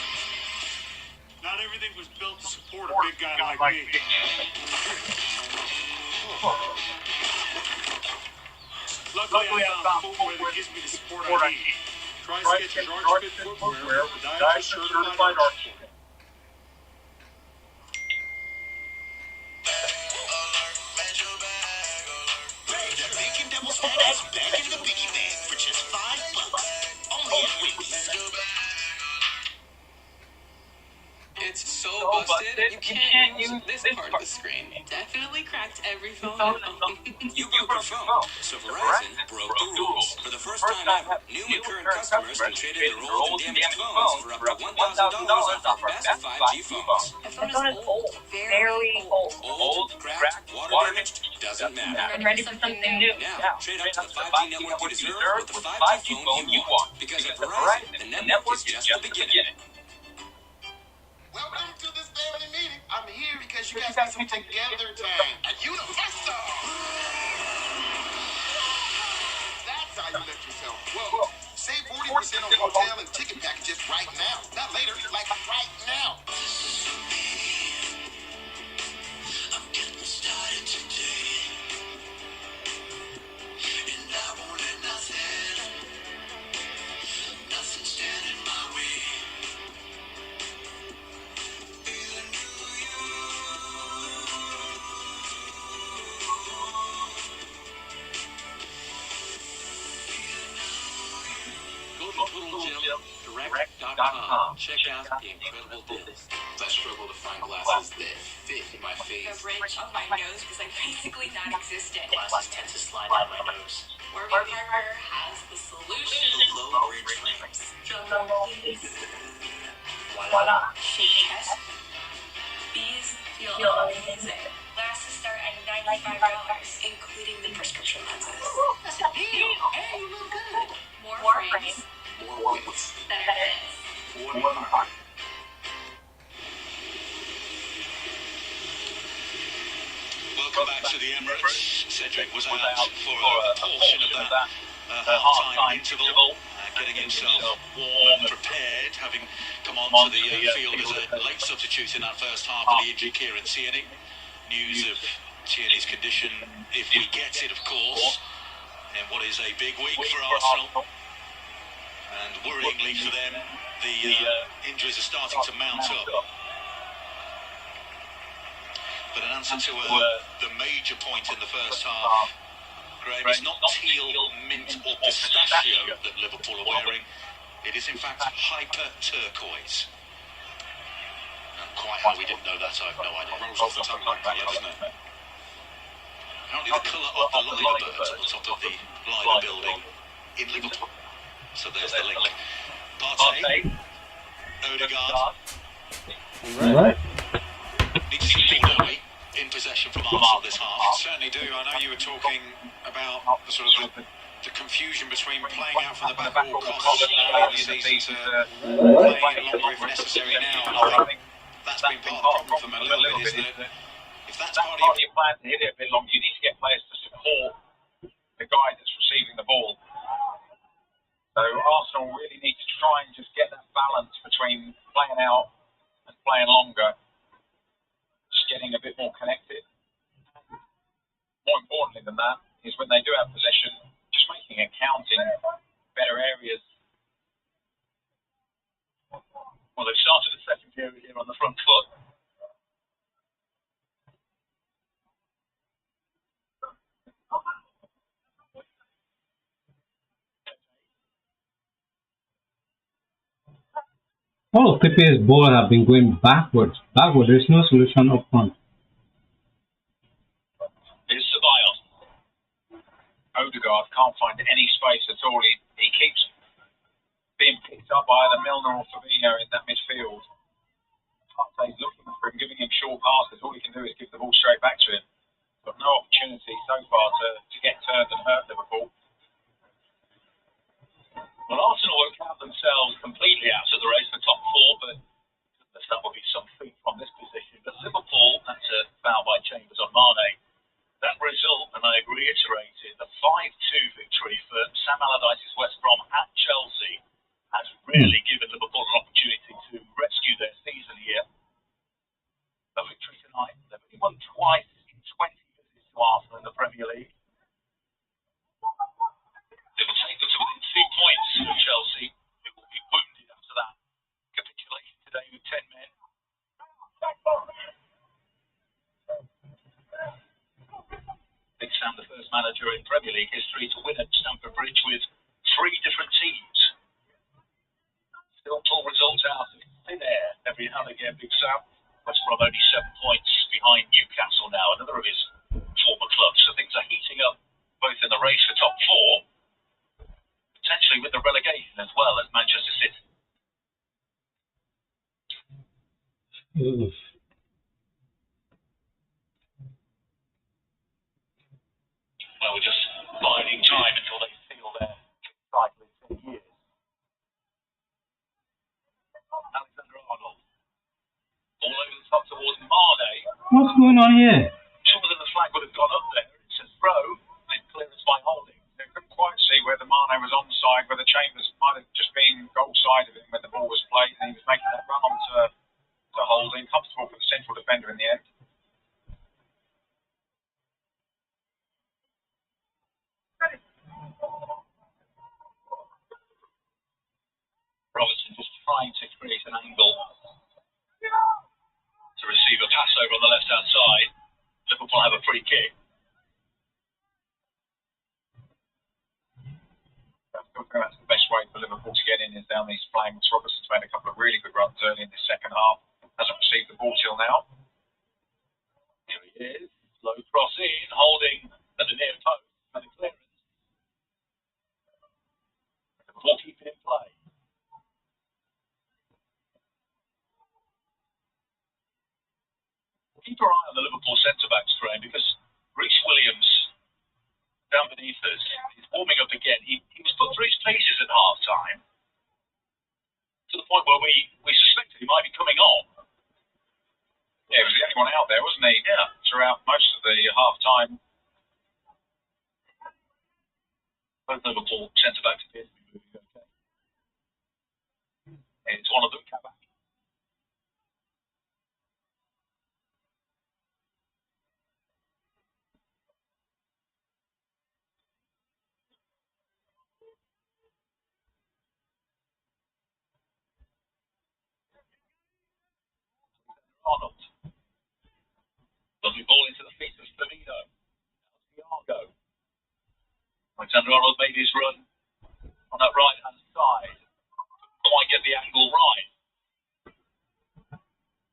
Not everything was built to support a big guy like me. Luckily, I found footwear that gives me the support I need. Try Skechers Arch Fit footwear with podiatrist certified arch fit. The Bacon Double Stack is back in the biggie bag for just $5. Only at Wendy's. It's so busted, you can't use this part of the screen. Definitely cracked every phone. You broke your phone, so Verizon broke the rules. For the first time ever, new and current customers can trade in their old and damaged phones for up to $1,000 off their best 5G phones. My phone is old. Very old. Old, cracked, water damaged, doesn't matter. I'm ready for something new. Now, trade up to the 5G network you deserve with the 5G phone you want. Because at Verizon, the network is just the beginning. Welcome to this family meeting. I'm here because you guys got some together time. And you the first star. That's how you let yourself go. Save 40% on hotel and ticket packages right now. Not later, like right now. I'm getting started today, and I won't let nothing stand in my way. Go to TotalGemDirect.com. Check out the incredible deals. I struggle to find glasses that fit my The face. bridge of my nose because I'm basically non-existent. Glasses tend to slide down my nose. Warby Parker has the solution. Low bridge frames. Drum roll, please. Voila. Shake chest. These feel amazing. Glasses start at $95, including the prescription lenses. That's a deal. Hey, you look good. More frames, More widths. better fits. Warby Parker. Welcome back to the Emirates. Cedric was out for a portion of that half-time interval, getting himself warm, prepared, having come onto the field as a late substitute in that first half of the injury, Kieran Tierney. News of Tierney's condition, if we get it, of course, in what is a big week for Arsenal. And worryingly for them, the injuries are starting to mount up. But in answer to the major point in the first half, Graham, it's not teal, mint or pistachio that Liverpool are wearing. It is in fact hyper turquoise. And quite how we didn't know that, I've no idea. Rolls off the tongue that colour, doesn't it? Apparently the colour of the Liver birds at the top of the Liver building in Liverpool. So there's the link. Partey, Odegaard. Right. Need to see more, don't we? In possession from Arsenal this half. Certainly do. I know you were talking about the sort of the confusion between playing out from the back at all costs early in the season to playing it longer if necessary now. And I think that's been part of the problem for them a little bit, is that if that's part of your plan to hit it a bit longer, you need to get players to support the guy that's receiving the ball. So Arsenal really need to try and just get that balance between playing out and playing longer, just getting a bit more connected. More importantly than that is when they do have possession, just making it count in better areas. Well, they've started the second period here on the front foot. All of Pepe's ball have been going backwards. There's no solution up front. Here's Ceballos. Odegaard can't find any space at all. He keeps being picked up by either Milner or Fabinho in that midfield. Partey's looking for him, giving him short passes. All he can do is give the ball straight back to him. Got no opportunity so far to get turned and hurt Liverpool. Well, Arsenal won't count themselves completely out of the race for top four, but that will be some feat from this position. But Liverpool, that's a foul by Chambers on Mane. That result, and I reiterate it, the 5-2 victory for Sam Allardyce's West Brom at Chelsea has really given Liverpool an opportunity to rescue their season here. The victory tonight, they've only won twice in 20 visits to Arsenal in the Premier League. It will take them to within 2 points of Chelsea, who will be wounded after that capitulation today with 10 men. Big Sam, the first manager in Premier League history to win at Stamford Bridge with 3 different teams. Still pull results out of thin air every now and again, Big Sam. West Brom only 7 points behind Newcastle now, another of his former clubs. So things are heating up both in the race for top 4, potentially with the relegation as well as Manchester City. Oof. Well, we're just biding time until they feel their cycle in 10 years. Alexander-Arnold. All over the top towards Mane. What's going on here? Sure that the flag would have gone up there. It says throw, and clearance by Holding. They couldn't quite see whether Mane was onside, whether Chambers might have just been goal side of him when the ball was played, and he was making that run on to Holding. Comfortable for the central defender in the end. Robertson just trying to create an angle to receive a pass over on the left-hand side. Liverpool have a free kick. I still think that's the best way for Liverpool to get in is down these flanks. Robertson's made a couple of really good runs early in the second half. Hasn't received the ball till now. Here he is. Low cross in, Holding at the near post and the clearance. Liverpool keep it in play. Keep your eye on the Liverpool centre-backs, Graham, because Reece Williams, down beneath us, is warming up again. He was put through his paces at half-time, to the point where we suspected he might be coming on. Yeah, he was the only one out there, wasn't he? Yeah. Throughout most of the half-time. Both Liverpool centre-backs appear to be moving okay. And it's one of them, Kabak. Arnold. Lovely ball into the feet of Firmino. Thiago. Alexander-Arnold made his run on that right-hand side. Quite get the angle right.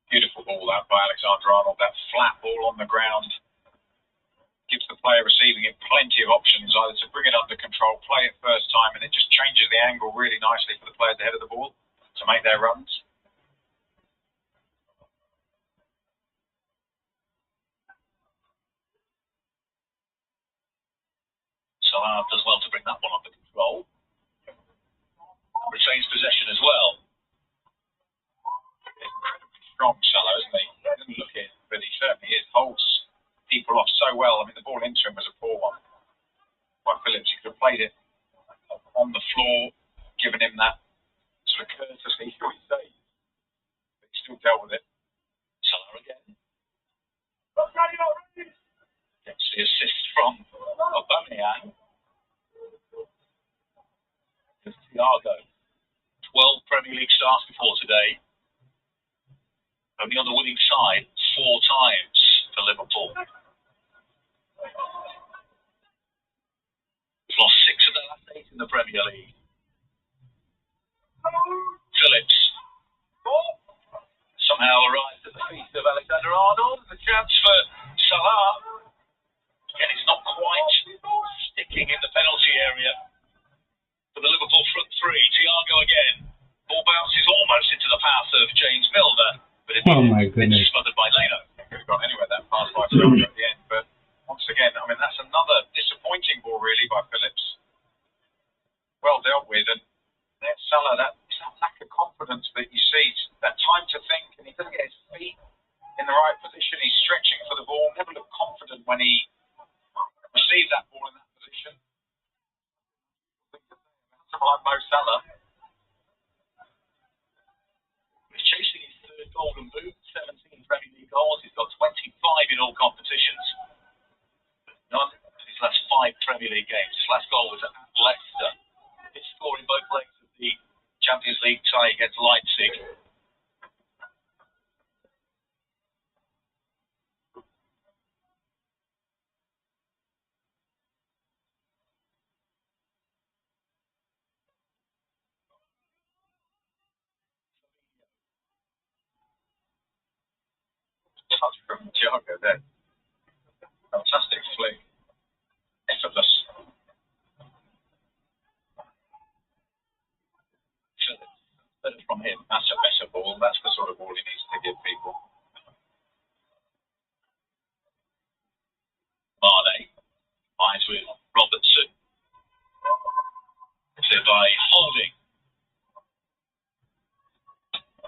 Beautiful ball that by Alexander-Arnold. That flat ball on the ground gives the player receiving it plenty of options, either to bring it under control, play it first time, and it just changes the angle really nicely for the players ahead of the ball to make their runs. Salah does well to bring that one under control. Retains possession as well. Incredibly strong Salah, isn't he? He doesn't look it, but he certainly is. Holds people off so well. I mean, the ball into him was a poor one by Phillips. He could have played it on the floor, given him that sort of courtesy, shall we say. But he still dealt with it. Salah again. Gets the assist from Aubameyang. There's Thiago. 12 Premier League starts before today. Only on the winning side 4 times for Liverpool. We've lost 6 of the last 8 in the Premier League. Phillips somehow arrives at the feet of Alexander-Arnold. The chance for Salah. Again, it's not quite sticking in the penalty area for the Liverpool front 3. Thiago again. Ball bounces almost into the path of James Milner, but it's smothered by Leno. Could have gone anywhere that pass by Thiago at the end, but once again, I mean, that's another disappointing ball really by Phillips. Well dealt with, and there's Salah, that lack of confidence that you see, that time to think, and he doesn't get his feet in the right position. He's stretching for the ball, never looked confident when he received that ball in that position. Like Mo Salah. He's chasing his 3rd Golden Boot, 17 Premier League goals. He's got 25 in all competitions. None in his last 5 Premier League games. His last goal was at Leicester. His score in both legs of the Champions League tie against Leipzig. Touch from Thiago there. Fantastic flick. Effortless. Better from him. That's a better ball. That's the sort of ball he needs to give people. Mane finds with Robertson. Cleared by Holding.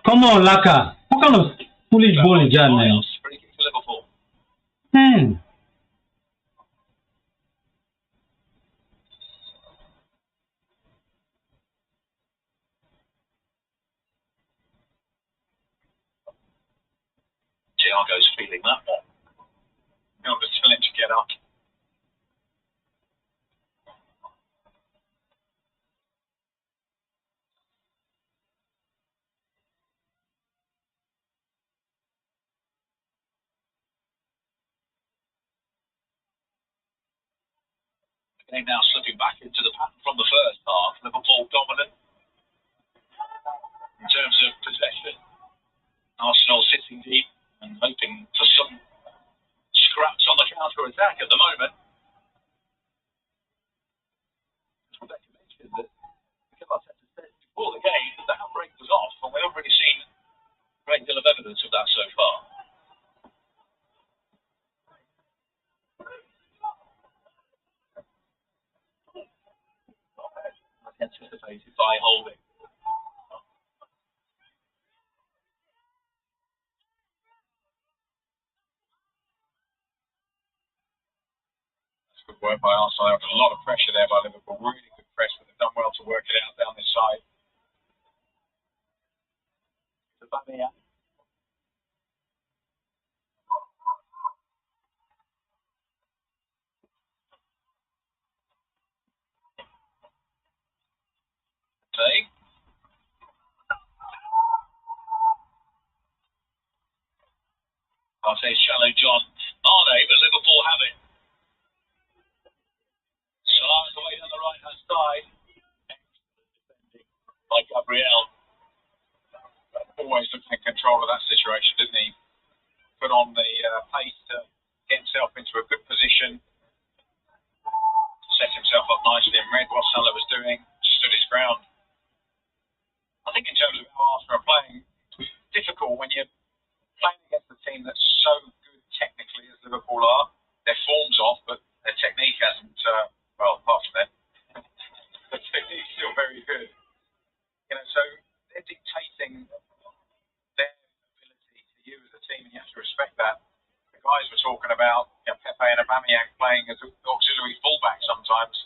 Come on, Laka. What kind of foolish ball is that, man? Free kick to Liverpool. Man. Thiago's feeling that one. Milner's telling him to get up. Game now slipping back into the pattern from the first half. Liverpool dominant in terms of possession. Arsenal sitting deep and hoping for some scraps on the counter-attack at the moment. As Rebecca mentioned that Mikel Arteta said before the game that the handbrake was off, and we've already seen a great deal of evidence of that so far. Anticipated by Holding. That's good work by Arsenal. There was a lot of pressure there by Liverpool. Really good press, but they've done well to work it out down this side. Aubameyang. Partey's challenge on Mane, but Liverpool have it. Salah's away down the into a good position, set himself up nicely and read what Salah was doing, stood his ground. I think in terms of how Arsenal are playing, it's difficult when you're playing against a team that's so good technically as Liverpool are. Their form's off, but their technique hasn't, well, apart from them, the technique's still very good. You know, so they're dictating their ability to you as a team, and you have to respect that. The guys were talking about, you know, Pepe and Aubameyang playing as auxiliary fullback sometimes,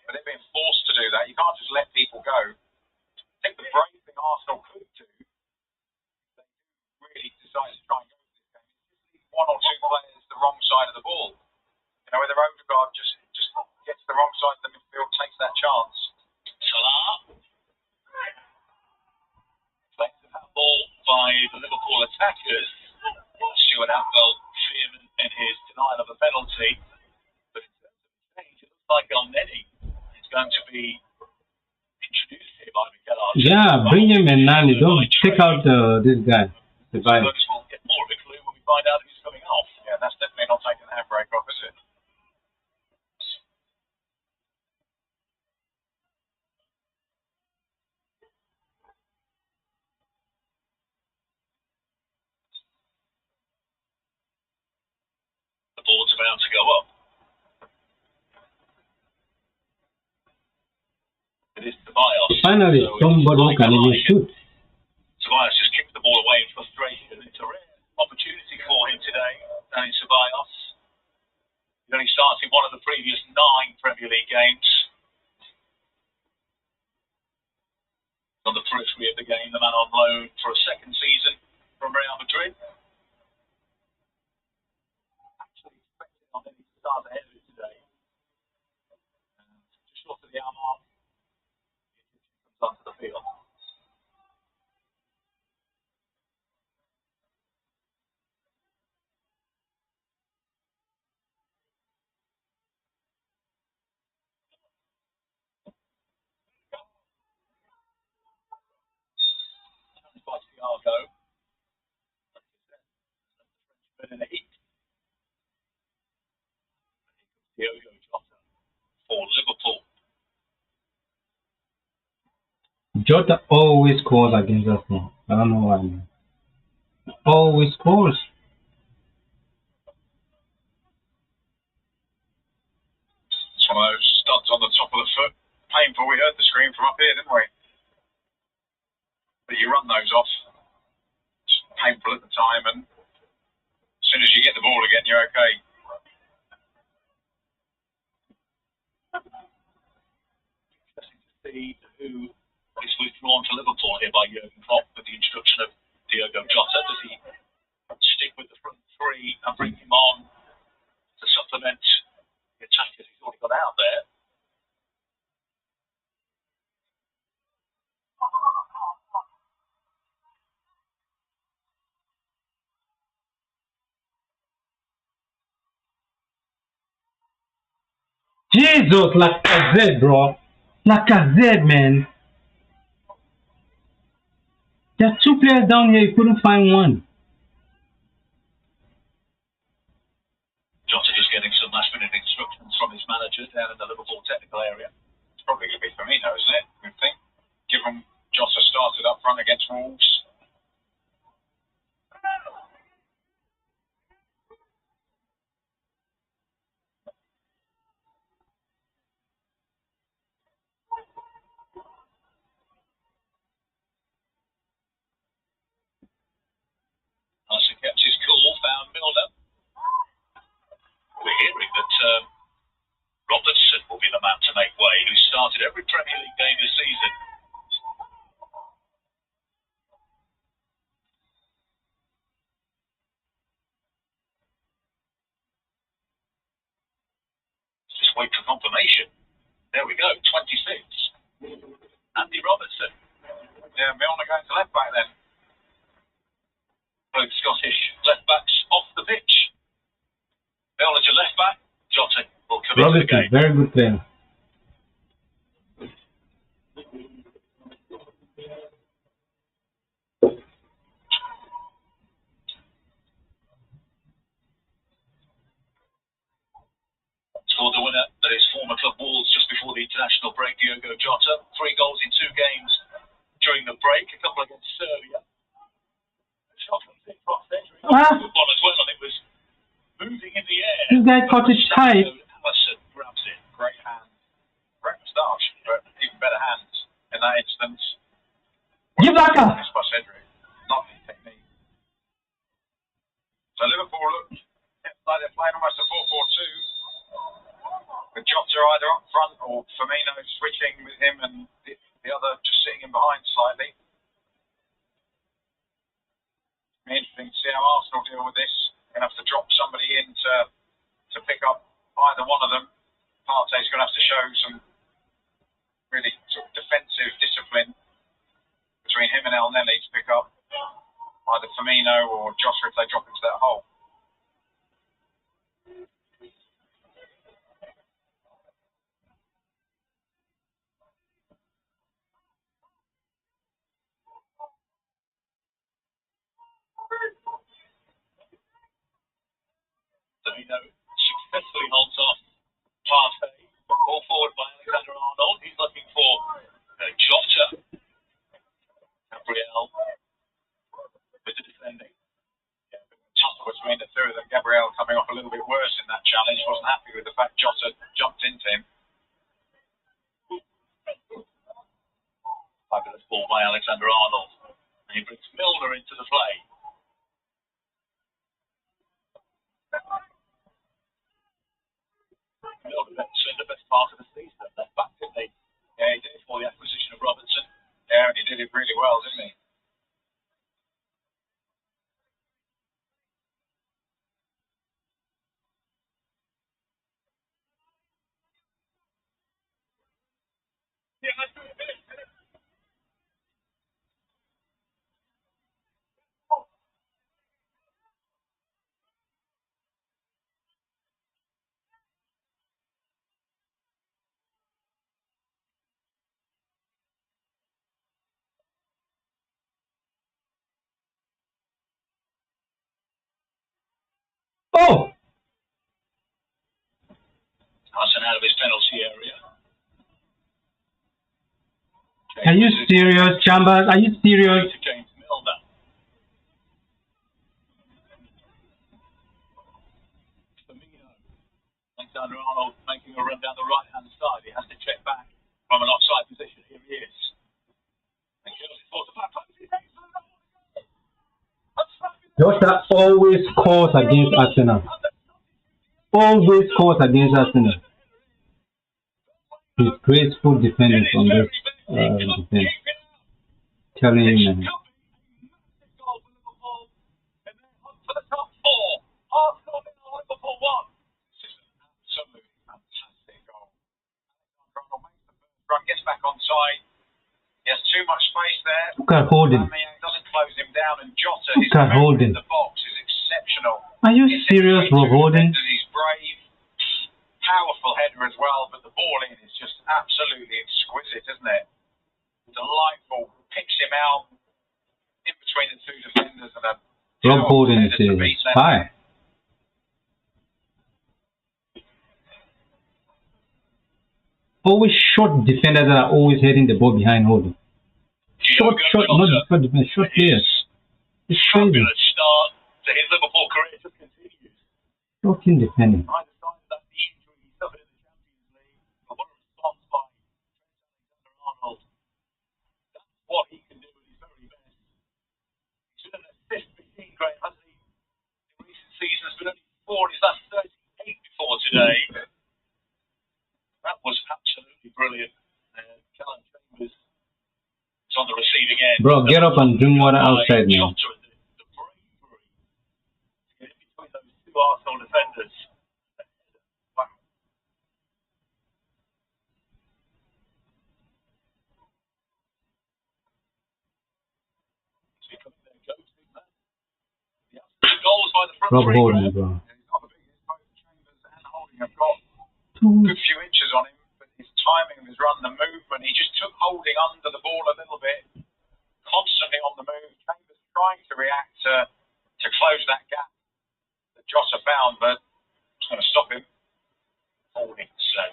but they're being forced to do that. You can't just let people go. I think the brave thing Arsenal could do, they really decide to try and go for this game, is just leave one or two players the wrong side of the ball. You know, whether Odegaard just gets the wrong side of the midfield, takes that chance. Salah. Deflected that ball by the Liverpool attackers. Stuart Atwell vehement in his denial of a penalty. But in terms of change, it looks like Elneny is going to be introduced here by Mikel Arteta. Yeah, bring him in, Nani. Don't take out this guy. We'll get more of a clue when we find out who's coming off. Yeah, that's definitely not taking the handbrake off, is it? The board's about to go up. It is Tobias. Finally, somebody who can even shoot. Tobias just kicked the ball away in frustration. It's a rare opportunity for him today, Danny Tobias. He only started one of the previous 9 Premier League games. On the periphery of the game, the man on loan for a second season from Real Madrid. Actually expected on any to start ahead of it today. Just short of the hour mark, comes onto the field. By Thiago. In the heat. Diogo Jota for Liverpool. Jota always scores against us now. I don't know why, man. Always scores. It's one of those studs on the top of the foot. Painful. We heard the scream from up here, didn't we? But you run those off. It's painful at the time, and as soon as you get the ball again, you're okay. Interesting to see who is withdrawn to Liverpool here by Jurgen Klopp with the introduction of Diogo Jota. Does he stick with the front three and bring him on to supplement the attackers he's already got out there? Jesus, Lacazette, bro. Lacazette, man. There are 2 players down here, you couldn't find one. Jota just getting some last-minute instructions from his manager down in the Liverpool technical area. It's probably going to be Firmino, isn't it? I think. Given Jota started up front against Wolves. Nicely kept his cool, found Milner. We're hearing that Robertson will be the man to make way, who started every Premier League game this season. Just wait for confirmation. There we go, 26. Andy Robertson. Yeah, Milner going to left back then. Both Scottish left backs off the pitch. Milner to left back. Jota will come into the game. Very good player. winner at his former club Wolves just before the international break, Diogo Jota. 3 goals in 2 games during the break, a couple against Serbia. Scotland's in front century. Good one as well, and it was moving in the air. This guy caught it tight. Allison grabs it. Great hands. Great moustache, but even better hands in that instance. Give that up. By Cedric. Lovely technique. So Liverpool look like they're playing almost a 4-4-2. With Jota either up front or Firmino switching with him and the other just sitting in behind slightly. Be interesting to see how Arsenal deal with this. They're going to have to drop somebody in to pick up either one of them. Partey's going to have to show some really sort of defensive discipline between him and El Neni to pick up either Firmino or Jota if they drop into that hole. Firmino successfully holds off Partey. Ball forward by Alexander-Arnold. He's looking for Jota. Gabriel with the defending. Yeah, tough between the two of them. Gabriel coming off a little bit worse in that challenge. Wasn't happy with the fact Jota jumped into him. Fabulous ball by Alexander-Arnold. And he brings Milner into the play. Milner spent the best part of the season at left back, didn't he? Yeah, he did. For the acquisition of Robertson. Yeah, and he did it really well, didn't he? Oh! Hassan out of his penalty area. Are you serious, Chambers? Are you serious? James Milner. Firmino. Alexander-Arnold making a run down the right-hand side. He has to check back from an offside position. Here he is. And Chelsea thought about Jota always scores against Arsenal. Always scores against Arsenal. His graceful defending from this defense. Telling you, man. Gets back on side. He has too much space there. Look at Holding. Doesn't close him down, and Jota Look at Holding. in the box is exceptional. Are you serious, Rob Holding? He's brave, powerful header as well, but the ball in is just absolutely exquisite, isn't it? Delightful. Picks him out in between the two defenders and a Rob Holding is high. Always short defenders that are always heading the ball behind Holding. Short, not defense, short players. It's crazy. Start to his Liverpool career just continues. Short in defending. By the time that the injury he suffered in the Champions League, but what a response by Alexander-Arnold. That's what he can do at his very best. He's been an assist machine, Graham, hasn't he? In recent seasons, but only 4 in his last 38 before today. That was absolutely brilliant. Callum Chambers is on the receiving end. Bro, get up and drink water outside, man. The bravery to get in between those two Arsenal defenders. Wow. Goals by the front Rob three. Holding, bro. He's not the biggest, both Chambers and Holding have got a good few inches on him, but his timing of his run, the movement, he just took Holding under the ball a little bit, constantly on the move. Chambers trying to react to close that gap that Jota found, but it's going to stop him. Holding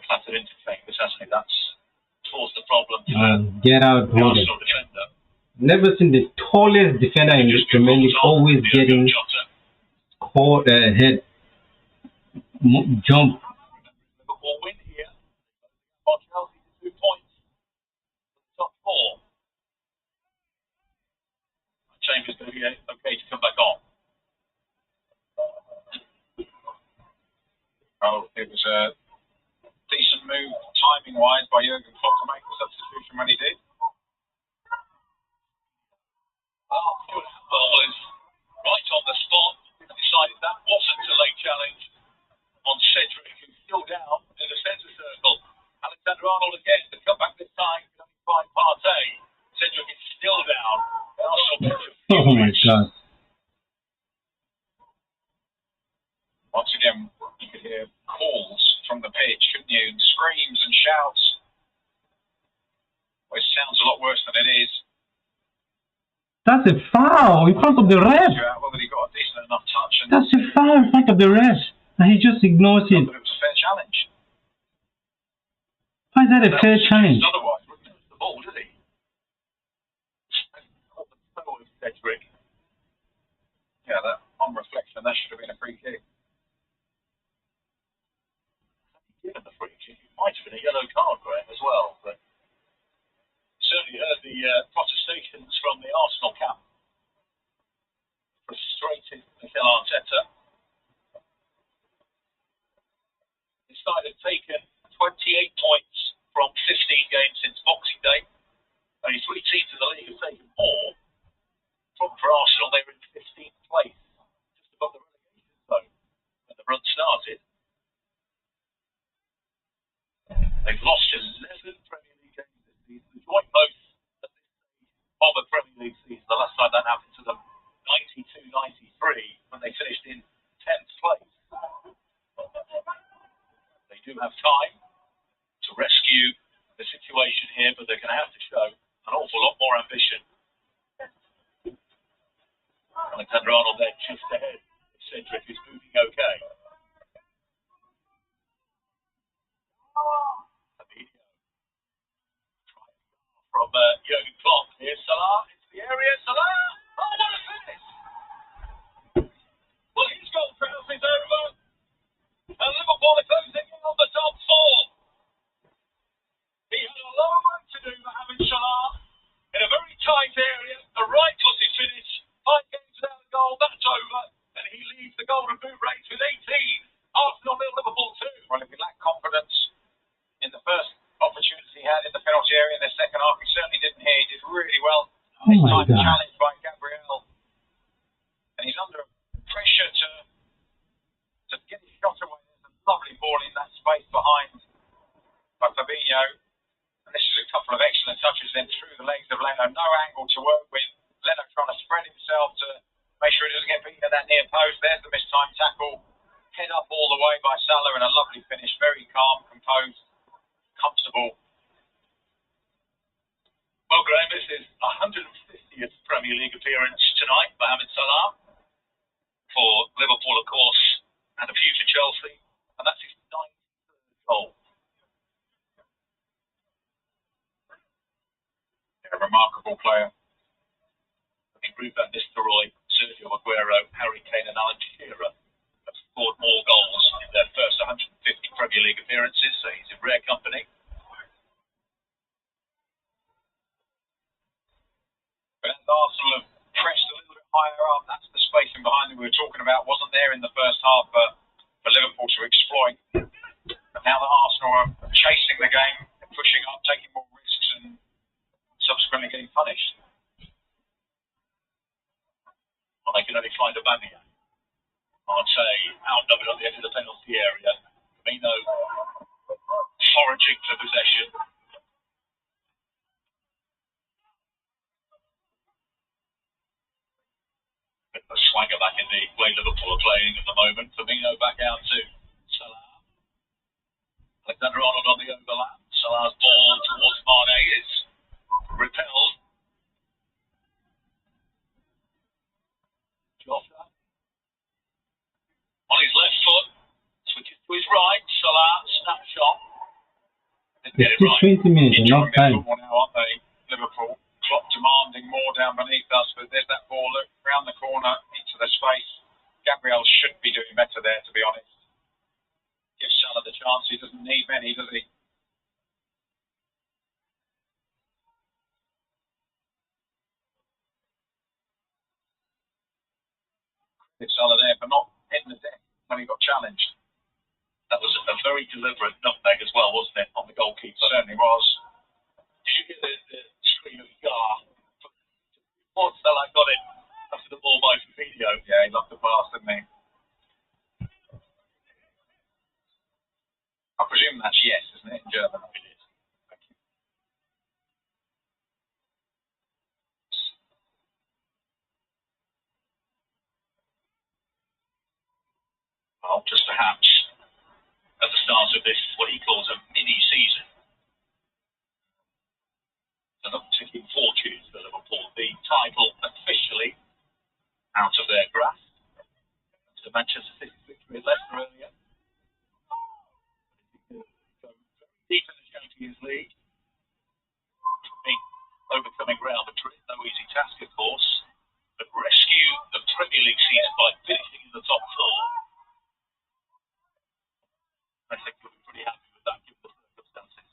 clattered into things, hasn't he? That's caused the problem to Get out, the Hogan. Arsenal defender. Never seen the tallest defender in the Premier League always getting caught head jump. Liverpool win here. Got Chelsea to 2 points. Top 4. Chambers going to be okay to come back on. Oh, it was a decent move, timing-wise, by Jurgen Klopp to make the substitution when he did. Well, Stuart Atwell was right on the spot and decided that wasn't a late challenge on Cedric, who's still down in the centre circle. Alexander-Arnold again, the comeback this time, going to find Partey. Cedric is still down. Oh my God. Once again, you could hear calls from the pitch, couldn't you? And screams and shouts. Well, it sounds a lot worse than it is. That's a foul in front of the ref. Whether he got a decent enough touch. And that's a foul in front of the ref. And he just ignores it. It was a fair challenge. Why is that a fair challenge? Otherwise, wouldn't touch the ball, did he? Cedric. Yeah, that on reflection, that should have been a free kick. Given the free kick, it might have been a yellow card, Graham, as well. But certainly heard the protestations from the Arsenal camp. Frustrated Mikel Arteta. His side had taken 28 points from 15 games since Boxing Day. Only 3 teams in the league have taken more. For Arsenal, they were in 15th place, just above the relegation zone when the run started. They've lost 11 Premier League games this season, the joint most at this stage of a Premier League season. The last time that happened to them, 92-93, when they finished in 10th place. They do have time to rescue the situation here, but they're going to have to show an awful lot more ambition. Alexander-Arnold there just ahead. Cedric is moving okay. From Jurgen Klopp. Here's Salah into the area. Salah! Oh, what a finish! Well, his goal drought is over. And Liverpool are closing in on the top 4. He had a lot of work to do, Mohamed Salah. In a very tight area. A right-footed finish. 5 games without a goal. That's over. And he leads the golden boot race with 18. Arsenal 0, Liverpool 2. Well, if he lacked confidence in the first opportunity he had in the penalty area in the second half, he certainly didn't here. He did really well. This time challenged by Gabriel. And he's under pressure to get his shot away. There's a lovely ball in that space behind by Fabinho. And this is a couple of excellent touches then through the legs of Leno. No angle to work with. Leno trying to spread himself to make sure he doesn't get beaten at that near post. There's the mistimed tackle. Head up all the way by Salah and a lovely finish. Very calm, composed, comfortable. Well, Graham, this is 150th Premier League appearance tonight, Mohamed Salah, for Liverpool, of course, and a future Chelsea, and that's his 93rd goal. Yeah, a remarkable player. I think Ruben Van Nistelrooy, Sergio Aguero, Harry Kane, and Alan Shearer have scored more goals in their first 150 Premier League appearances, so he's in rare company. But as Arsenal have pressed a little bit higher up, that's the spacing behind them we were talking about. Wasn't there in the first half for Liverpool to exploit. But now that Arsenal are chasing the game, pushing up, taking more risks and subsequently getting punished. Well, they can only find Aubameyang. Partey outnumbered on the edge of the penalty area. Firmino foraging for possession. A swagger back in the way Liverpool are playing at the moment. Firmino back out to Salah. Alexander-Arnold on the overlap. Salah's ball towards Mane is repelled. Jota on his left foot, switches to his right. Salah, snapshot. It's still 20 minutes, enough time. More now, aren't they? Liverpool. Klopp demanding more down beneath us, but there's that ball round the corner into the space. Gabriel should be doing better there, to be honest. Gives Salah the chance. He doesn't need many, does he? Gives Salah there, but not hitting the deck when he got challenged. That was a very deliberate nutmeg as well, wasn't it, on the goalkeeper? Certainly was. Did you hear the scream of Gar? Once Salah got it after the ball by Fabinho. Yeah, he loved the pass, didn't he? I presume that's yes, isn't it, in German? It is. Thank you. Well, just perhaps at the start of this, what he calls a mini-season, an uptick in fortunes for Liverpool. The title officially out of their grasp. The Manchester City victory at Leicester earlier. So very deep in the Champions League. Overcoming Real Madrid, no easy task, of course. But rescue the Premier League season by finishing in the top four. I think we'll be pretty happy with that, given the circumstances.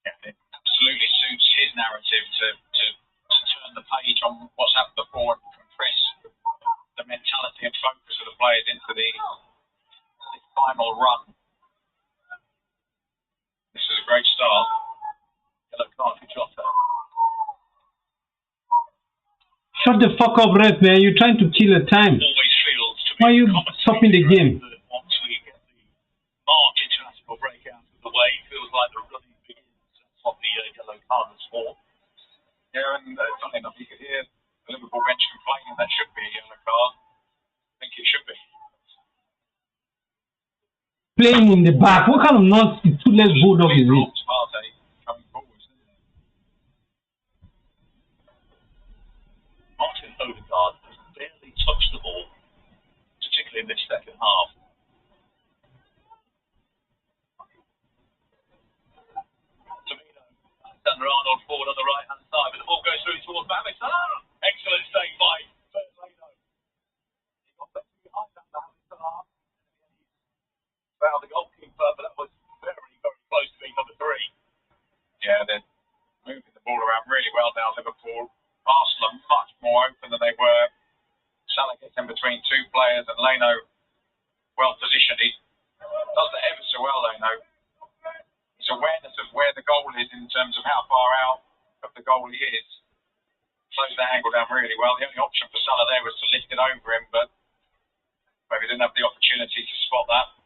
Yeah, it absolutely suits his narrative to turn the page on what's happened before and compress the mentality and focus of the players into this final run. This is a great start. Yellow card for Jota. Shut the fuck up, ref, man. You're trying to kill the time. Always feels to Why are me you stopping the game? that once we get the March international break out of the way, it feels like the running begins. That's what the yellow card was for. Yeah, and funny enough, you could hear the Liverpool bench complaining that should be a yellow card. I think it should be. Playing in the back. What kind of nonsense two-legged bulldog is this? Partey coming forward, isn't it? Martin Odegaard has barely touched the ball, particularly in this second half. Firmino, Alexander-Arnold forward on the right-hand side, but the ball goes through towards Mohamed Salah. Excellent save by Firmino. He got better behind that Mohamed Salah. Found the goalkeeper, but that was very, very close to being number 3. Yeah, they're moving the ball around really well now, Liverpool. Arsenal are much more open than they were. Salah gets in between two players and Leno well positioned. He does that ever so well, Leno. His awareness of where the goal is in terms of how far out of the goal he is. Closed that angle down really well. The only option for Salah there was to lift it over him, but maybe didn't have the opportunity to spot that.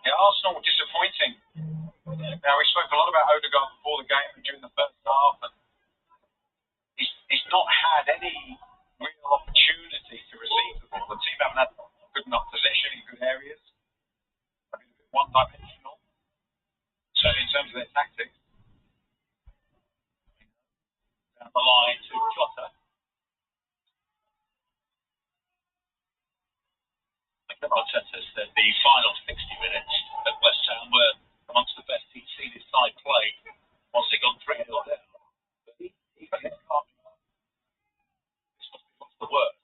Yeah, Arsenal disappointing. Now, we spoke a lot about Odegaard before the game and during the first half, and he's not had any real opportunity to receive the ball. The team haven't had good enough possession in good areas. I mean, a bit one-dimensional, certainly in terms of their tactics. Down the line to Jota. Arteta said the final 60 minutes at West Ham were amongst the best he'd seen his side play once they got 3-0 down. But he can't this must be what's the worst.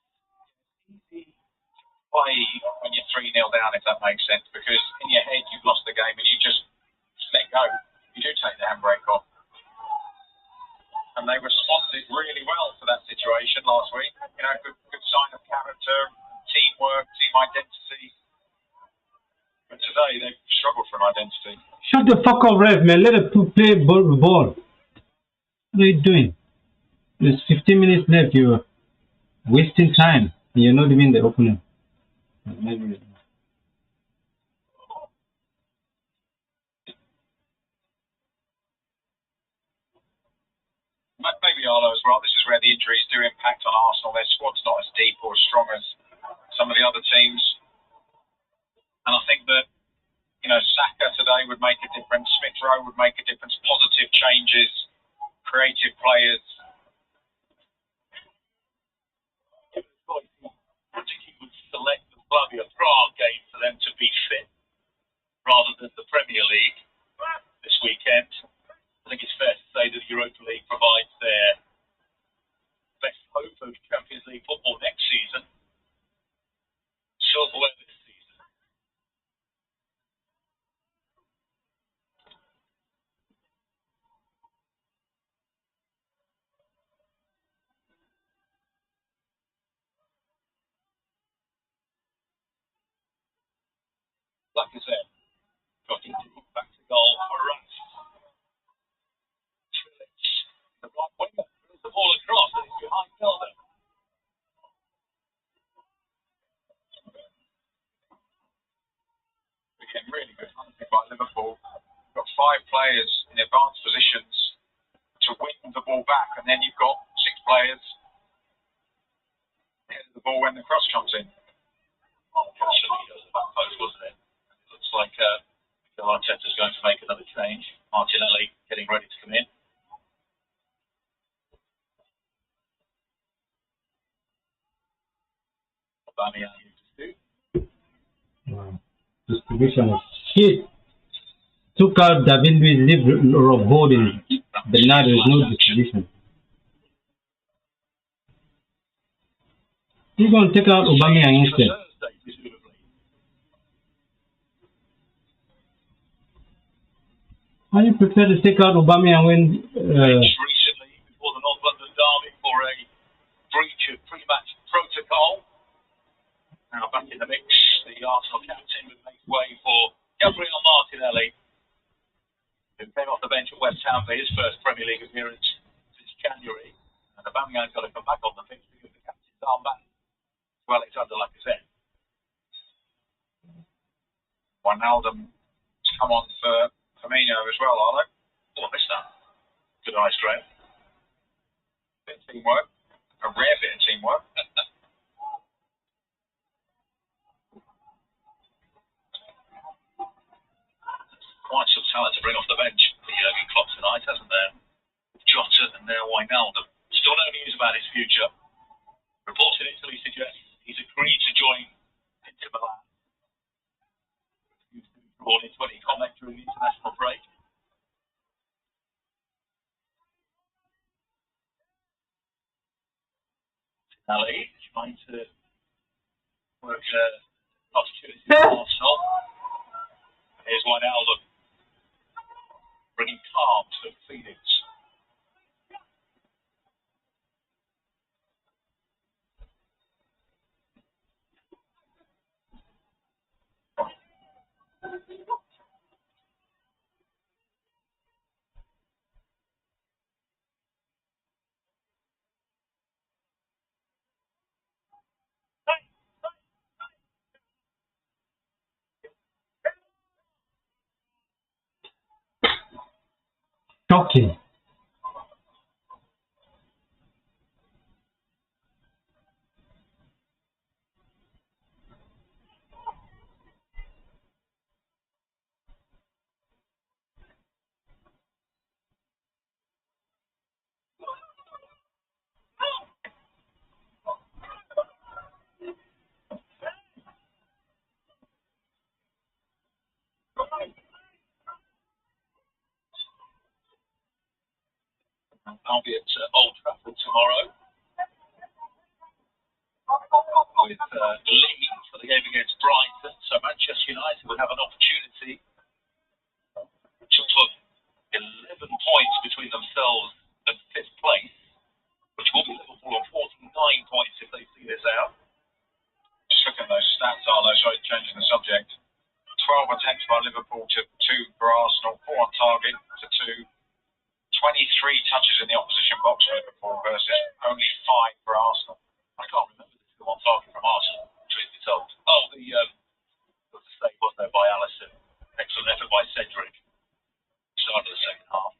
Easy to play when you're 3-0 down, if that makes sense, because in your head you've lost the game and you just let go. You do take the handbrake off. And they responded really well to that situation last week. You know, good sign of character, teamwork, team identity. But today they've struggled for an identity. Shut the fuck up, ref, man. Let it play ball. What are you doing? There's 15 minutes left. You're wasting time. You're not even the opener. Maybe. Maybe Arlo as well. This is where the injuries do impact on Arsenal. Their squad's not as deep or as strong as some of the other teams. And I think that, you know, Saka today would make a difference. Smith Rowe would make a difference. Positive changes, creative players. I think he would select the Slavia Prague game for them to be fit rather than silverware this season. Like I said, got it back to goal for Rats. The right winger throws the ball across and it's behind Felder. Became really good hunting by Liverpool. Got 5 players in advanced positions to win the ball back, and then you've got 6 players ahead of the ball when the cross comes in. Salido's back post, wasn't it? It looks like Arteta's going to make another change. Martinelli getting ready to come in. Aubameyang used to. Wow. Distribution was shit. Took out David Luiz, leave Rob in. But now there is no distribution. He's going to take out Aubameyang instead. Why do you prefer to take out Aubameyang when... Recently, before the North London derby, for a breach of pre-match protocol. Now back in the mix, the Arsenal captain would make way for Gabriel Martinelli, who came off the bench at West Ham for his first Premier League appearance since January. And Aubameyang's got to come back on the pitch because the captain's armband. Well, it's under, like I said. Wijnaldum come on for Firmino as well, are they? Oh, I missed that. Good eyes, Graham. Bit of teamwork. A rare bit of teamwork. Quite some talent to bring off the bench for Jurgen Klopp tonight, hasn't there? Jota and now Wijnaldum. Still no news about his future. Reports in Italy suggest he's agreed to join Inter Milan. He's brought into any comment during the international break. Ali trying to work an opportunity for Arsenal. Here's Wijnaldum bringing calm to Phoenix. Shocking. I'll be at Old Trafford tomorrow with Leeds for the game against Brighton. So Manchester United will have an opportunity to put 11 points between themselves and 5th place, which will be Liverpool on 49 points if they see this out. Just looking at those stats, Arlo, sorry, changing the subject. 12 attempts by Liverpool to 2 for Arsenal, 4 on target to 2. 23 touches in the opposition box for Liverpool versus only 5 for Arsenal. I can't remember the 2 on target from Arsenal, truth be told. Oh, there was a save, wasn't there, by Alisson. Excellent effort by Cedric. Start of the second half.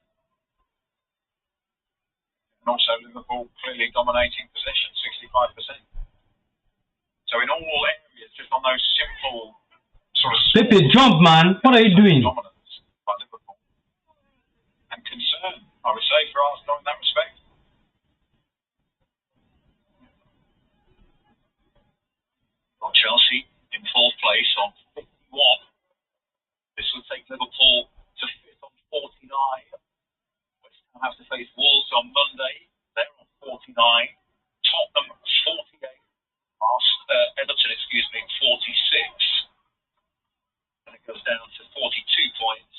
And also Liverpool clearly dominating possession, 65%. So in all areas, just on those simple sort of... Pepe, jump, man. What are you doing? Dominance by Liverpool. And concern, I would say, for Arsenal in that respect. Well, Chelsea in 4th place on 51. This would take Liverpool to 5th on 49. West Ham have to face Wolves on Monday. They're on 49. Tottenham 48. Everton, 46. And it goes down to 42 points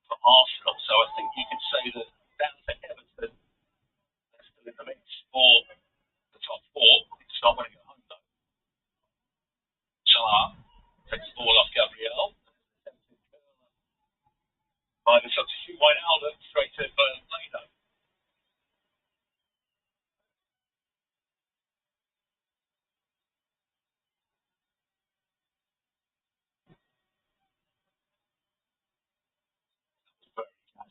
for Arsenal. So I think you could say that down to Everton, they're still in the mix for the top four. It's not winning at home though. Salah takes the ball off Gabriel. By the substitute Wijnaldum straight to Leno.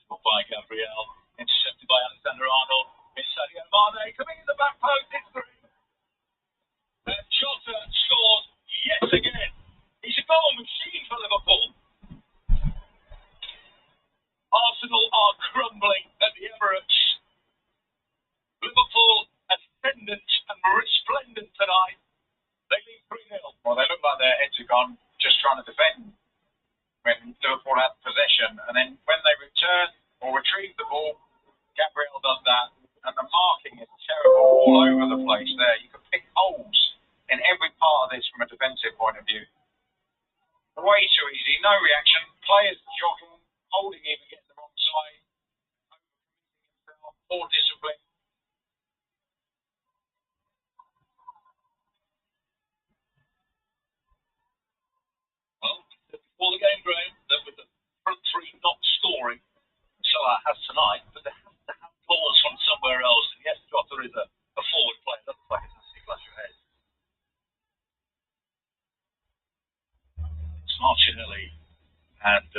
By Gabriel, intercepted by Alexander-Arnold. It's Sadio Mane coming in the back post. It's three. And Jota scores yet again. He's a goal machine for Liverpool. Arsenal are crumbling at the Emirates. Liverpool ascendant and resplendent tonight. They lead 3-0. Well, they look like their heads are gone just trying to defend when Liverpool had possession, and then when they return or retrieve the ball, Gabriel does that, and the marking is terrible all over the place there. You can pick holes in every part of this from a defensive point of view. Way too easy, no reaction, players jogging, holding even getting the wrong side, poor discipline. Well, before the game, Graham, that with the front three not scoring, Salah has tonight, but they have to have goals from somewhere else. And yes, Jota is a forward player. That looks like it's a flash your head. It's Martinelli and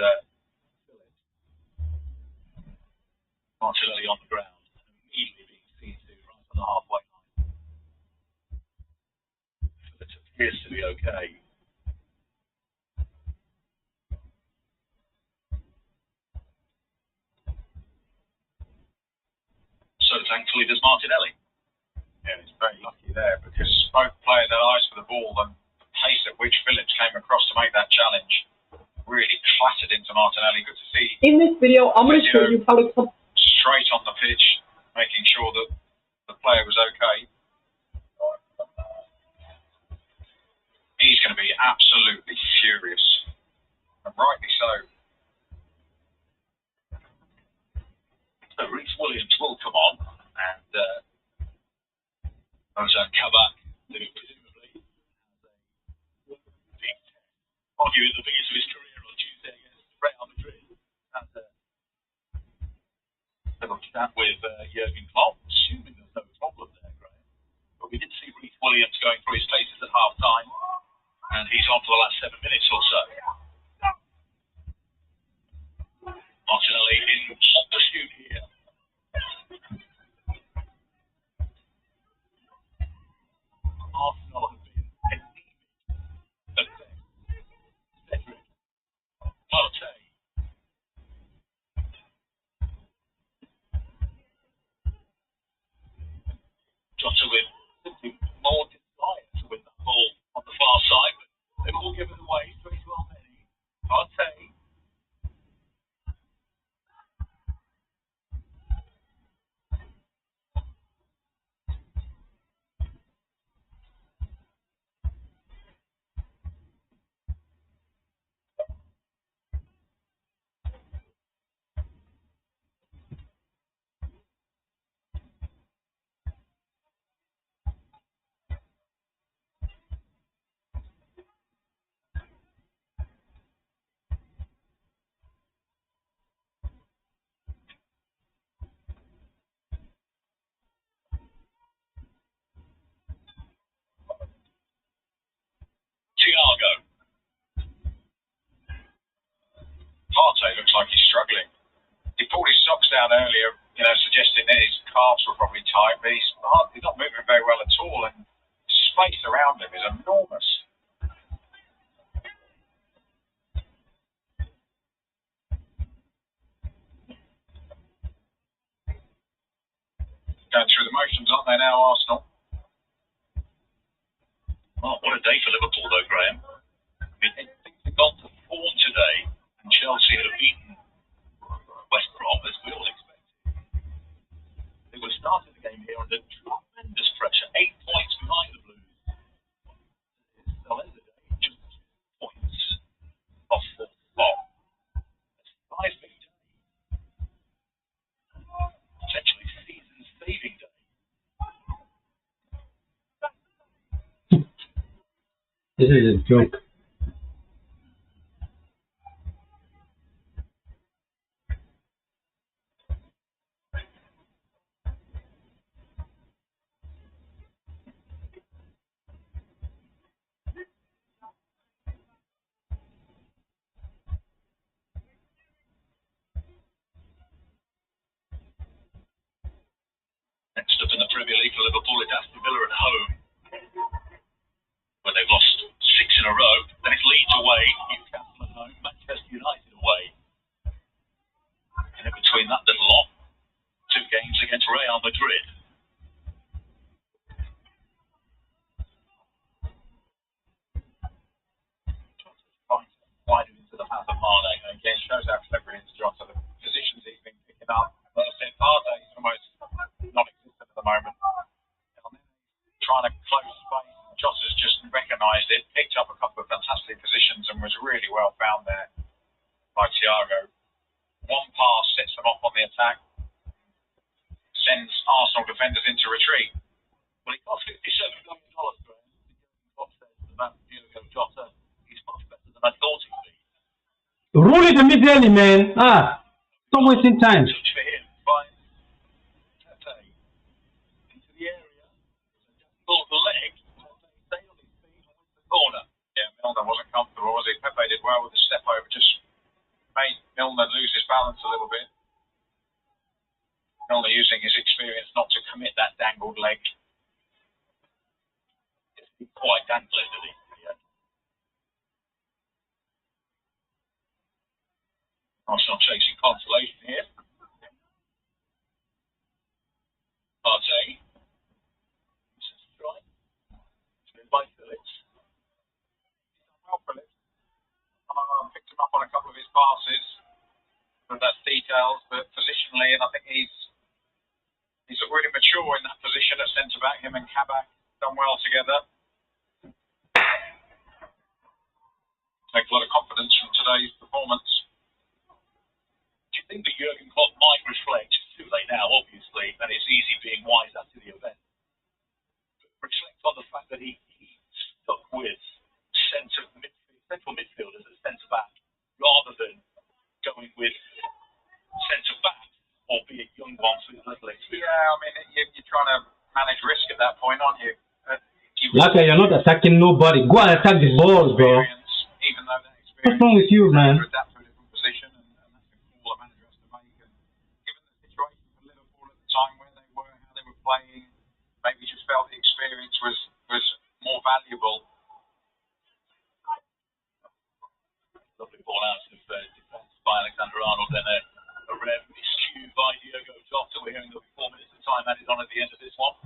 Martinelli on the ground, immediately being seen to right on the halfway line. It appears to be okay. So thankfully does Martinelli. Yeah, he's very lucky there because both players had eyes for the ball, and the pace at which Phillips came across to make that challenge really clattered into Martinelli. Good to see. In this video, I'm going to show you how to come straight on the pitch, making sure that the player was okay. He's going to be absolutely furious, and rightly so. So Reece Williams will come on, and Ozan Kabak, who presumably arguing the biggest of his career on Tuesday against Real Madrid. And they looked at that with Jurgen Klopp, assuming there's no problem there, Graham. But we did see Reece Williams going through his paces at half time, and he's on for the last 7 minutes or so. Martinelli in pursuit here. Arsenal have been anemic at best. Cedric, Partey. Jota with simply more desire to win that ball on the far side, but they will give it away straight to Almeni. Partey. Thiago. Partey looks like he's struggling. He pulled his socks down earlier, suggesting that his calves were probably tight, but he's not moving very well at all, and space around him is enormous. Going through the motions, aren't they now, Arsenal? Oh, what a day for Liverpool, though, Graham. I mean, things have gone to form today, and Chelsea have beaten West Brom, as we all expected. They were starting the game here under tremendous pressure, 8 points behind the Blues. This is a joke. Next up in the Premier League for Liverpool is Aston Villa at home, where they've lost 6 in a row. Then it's Leeds away, Newcastle at home, Manchester United away. And in between that little lot, 2 games against Real Madrid. Wide into the path of Mane. And again, shows how clever he is, Jota. The positions he's been picking up. As I said, Partey is almost non-existent at the moment. And then trying to close space. Jota's just recognised it, picked up a couple of fantastic positions and was really well found there by Thiago. One pass sets them off on the attack, sends Arsenal defenders into retreat. Well, it cost $57 million, Graham. What says about Diogo Jota? He's much better than I thought he'd be. Roll it immediately, man. Stop wasting time. For him, finds Tete into the area. Pulled the leg. Stayed on his feet and went to the corner. Yeah, Milner wasn't comfortable, was he? Pepe did well with the step over, just made Milner lose his balance a little bit. Milner using his experience not to commit that dangled leg. He quite dangled it, did he? Yeah. Arsenal chasing consolation here. Partey. Strike. By Phillips. Well, Phillips. Picked him up on a couple of his passes. But that's details, but positionally, and I think he's really mature in that position at centre-back. Him and Kabak done well together. Take a lot of confidence from today's performance. Do you think that Jurgen Klopp might reflect, it's too late now, obviously, and it's easy being wise after the event, but reflect on the fact that he stuck with central midfielders at centre-back, rather than going with centre-back, albeit young ones with little experience? Yeah, I mean, you're trying to manage risk at that point, aren't you? Laka, you're not attacking nobody. Go and attack the ball, bro. Even though that experience, what's wrong with you, man? Adapt to a different position, and that's a call the manager has to make. And given the situation for Liverpool at the time, where they were, how they were playing, maybe just felt the experience was more valuable. Lovely ball out of defence by Alexander-Arnold, then a rare miscue by Diogo Jota. We're hearing there'll be 4 minutes of time added on at the end of this one.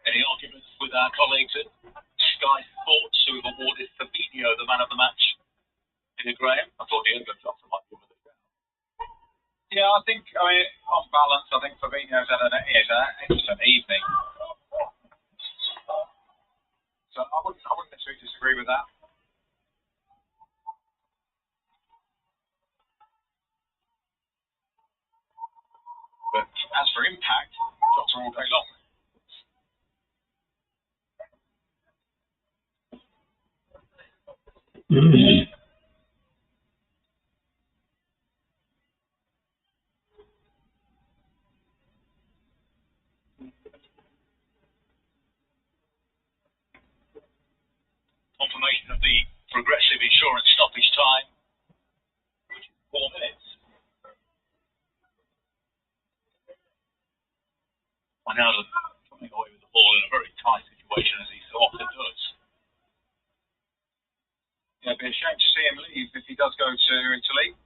Any arguments with our colleagues at Sky Sports who have awarded Fabinho the man of the match? Here, Graham? I thought Diogo Jota might be with us. Yeah, I mean, on balance, I think Fabinho's had an excellent evening. So I wouldn't necessarily disagree with that. But as for impact, Jota all day long. Confirmation of the progressive insurance stoppage time, which is 4 minutes. Wijnaldum coming away with the ball in a very tight situation, as he so often does. Yeah, it'd be a shame to see him leave if he does go to Italy.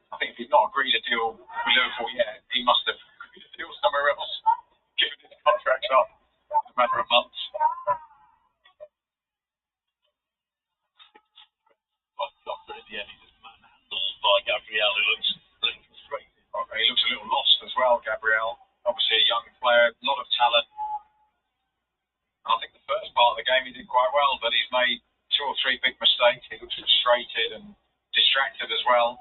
I think if he's not agreed a deal with Liverpool yet, he must have agreed a deal somewhere else, given his contract up in a matter of months. But in the end, he just manhandled looks frustrated and distracted as well.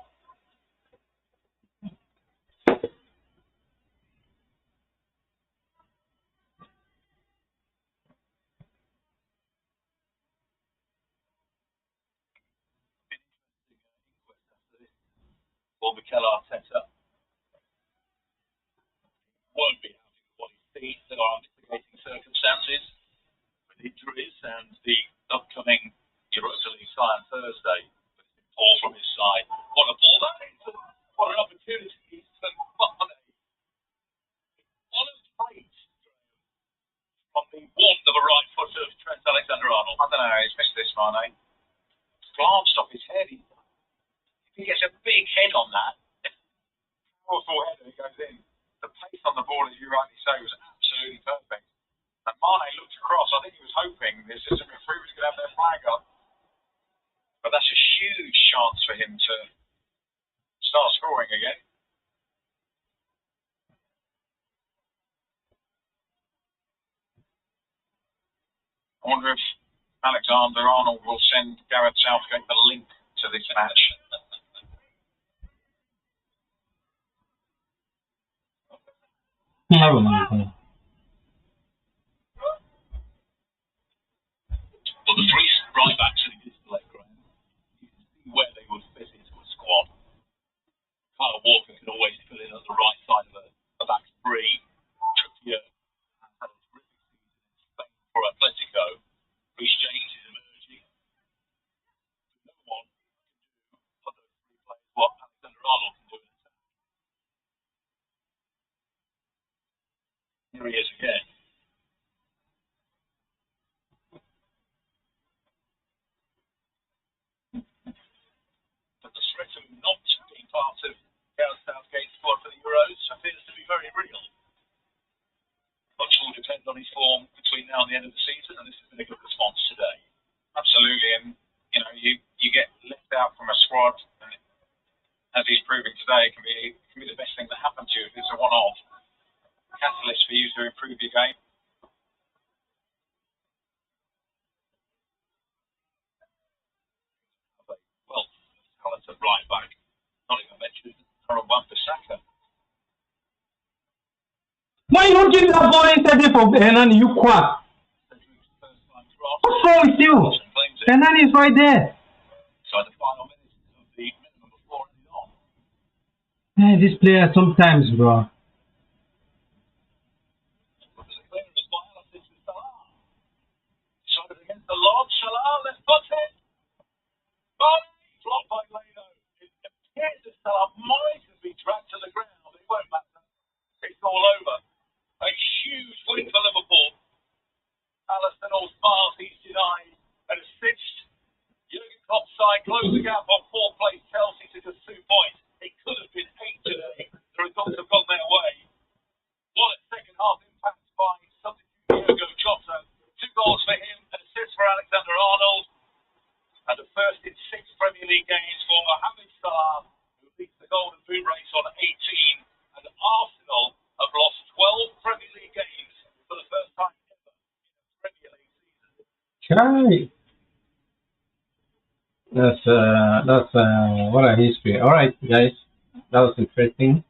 For Mikel Arteta, won't be having what he sees. There are mitigating circumstances with injuries and the upcoming Europa League tie on Thursday. But it's been poor from his side. What a ball that is! What an opportunity! What a fight from the warmth of a right foot of Trent Alexander-Arnold. I don't know, he's missed this, Mane. Glanced off his head. If he gets a big head on that, powerful header, it goes in. The pace on the ball, as you rightly say, was absolutely perfect. And Mane looked across. I think he was hoping the assistant referee was going to have their flag up. But that's a huge chance for him to start scoring again. I wonder if Alexander-Arnold will send Gareth Southgate the link to this match. Never mind. Well, the three right backs that he displayed, Graham, you can see where they would fit into a squad. Kyle Walker can always fill in at the right side of a back three. Trippier has had a terrific season in Spain for Atletico. Reece James is emerging. No one can do of those three players what Alexander-Arnold can do in attack. Here he is again. But the threat of not being part of Gareth Southgate's squad for the Euros appears to be very real. Much will depend on his form between now and the end of the season, and this has been a good response today. Absolutely, and you know, you get left out from a squad, and as he's proving today, it can be the best thing that happened to you if it's a one-off. Catalyst for you to improve your game. Well, talent at right back, not even mentioned Aaron Wan-Bissaka. Why you don't give that ball inside for Hernani, you quack? What's wrong with you? Hernani is right there. So the final minutes of the minimum before ending on. Yeah, this player sometimes, bro. Shot it against the Lord. Salah, let's put it. Bye. Blocked by Leno. It appears as Salah might have been dragged to the ground. It won't matter. It's all over. A huge win for Liverpool. Alisson all smiles. He's denied an assist. Jurgen Klopp's side closed the gap on fourth place Chelsea to just 2 points. It could have been 8 today. The results have gone their way. What a second half impact by substitute Diogo Jota. 2 goals for him, an assist for Alexander-Arnold, and the first in 6 Premier League games for Mohamed Salah, who leads the Golden Boot race on 18, and Arsenal have lost 12 Premier League games for the first time ever in a Premier League season. Try. That's what a history. All right, guys, that was interesting.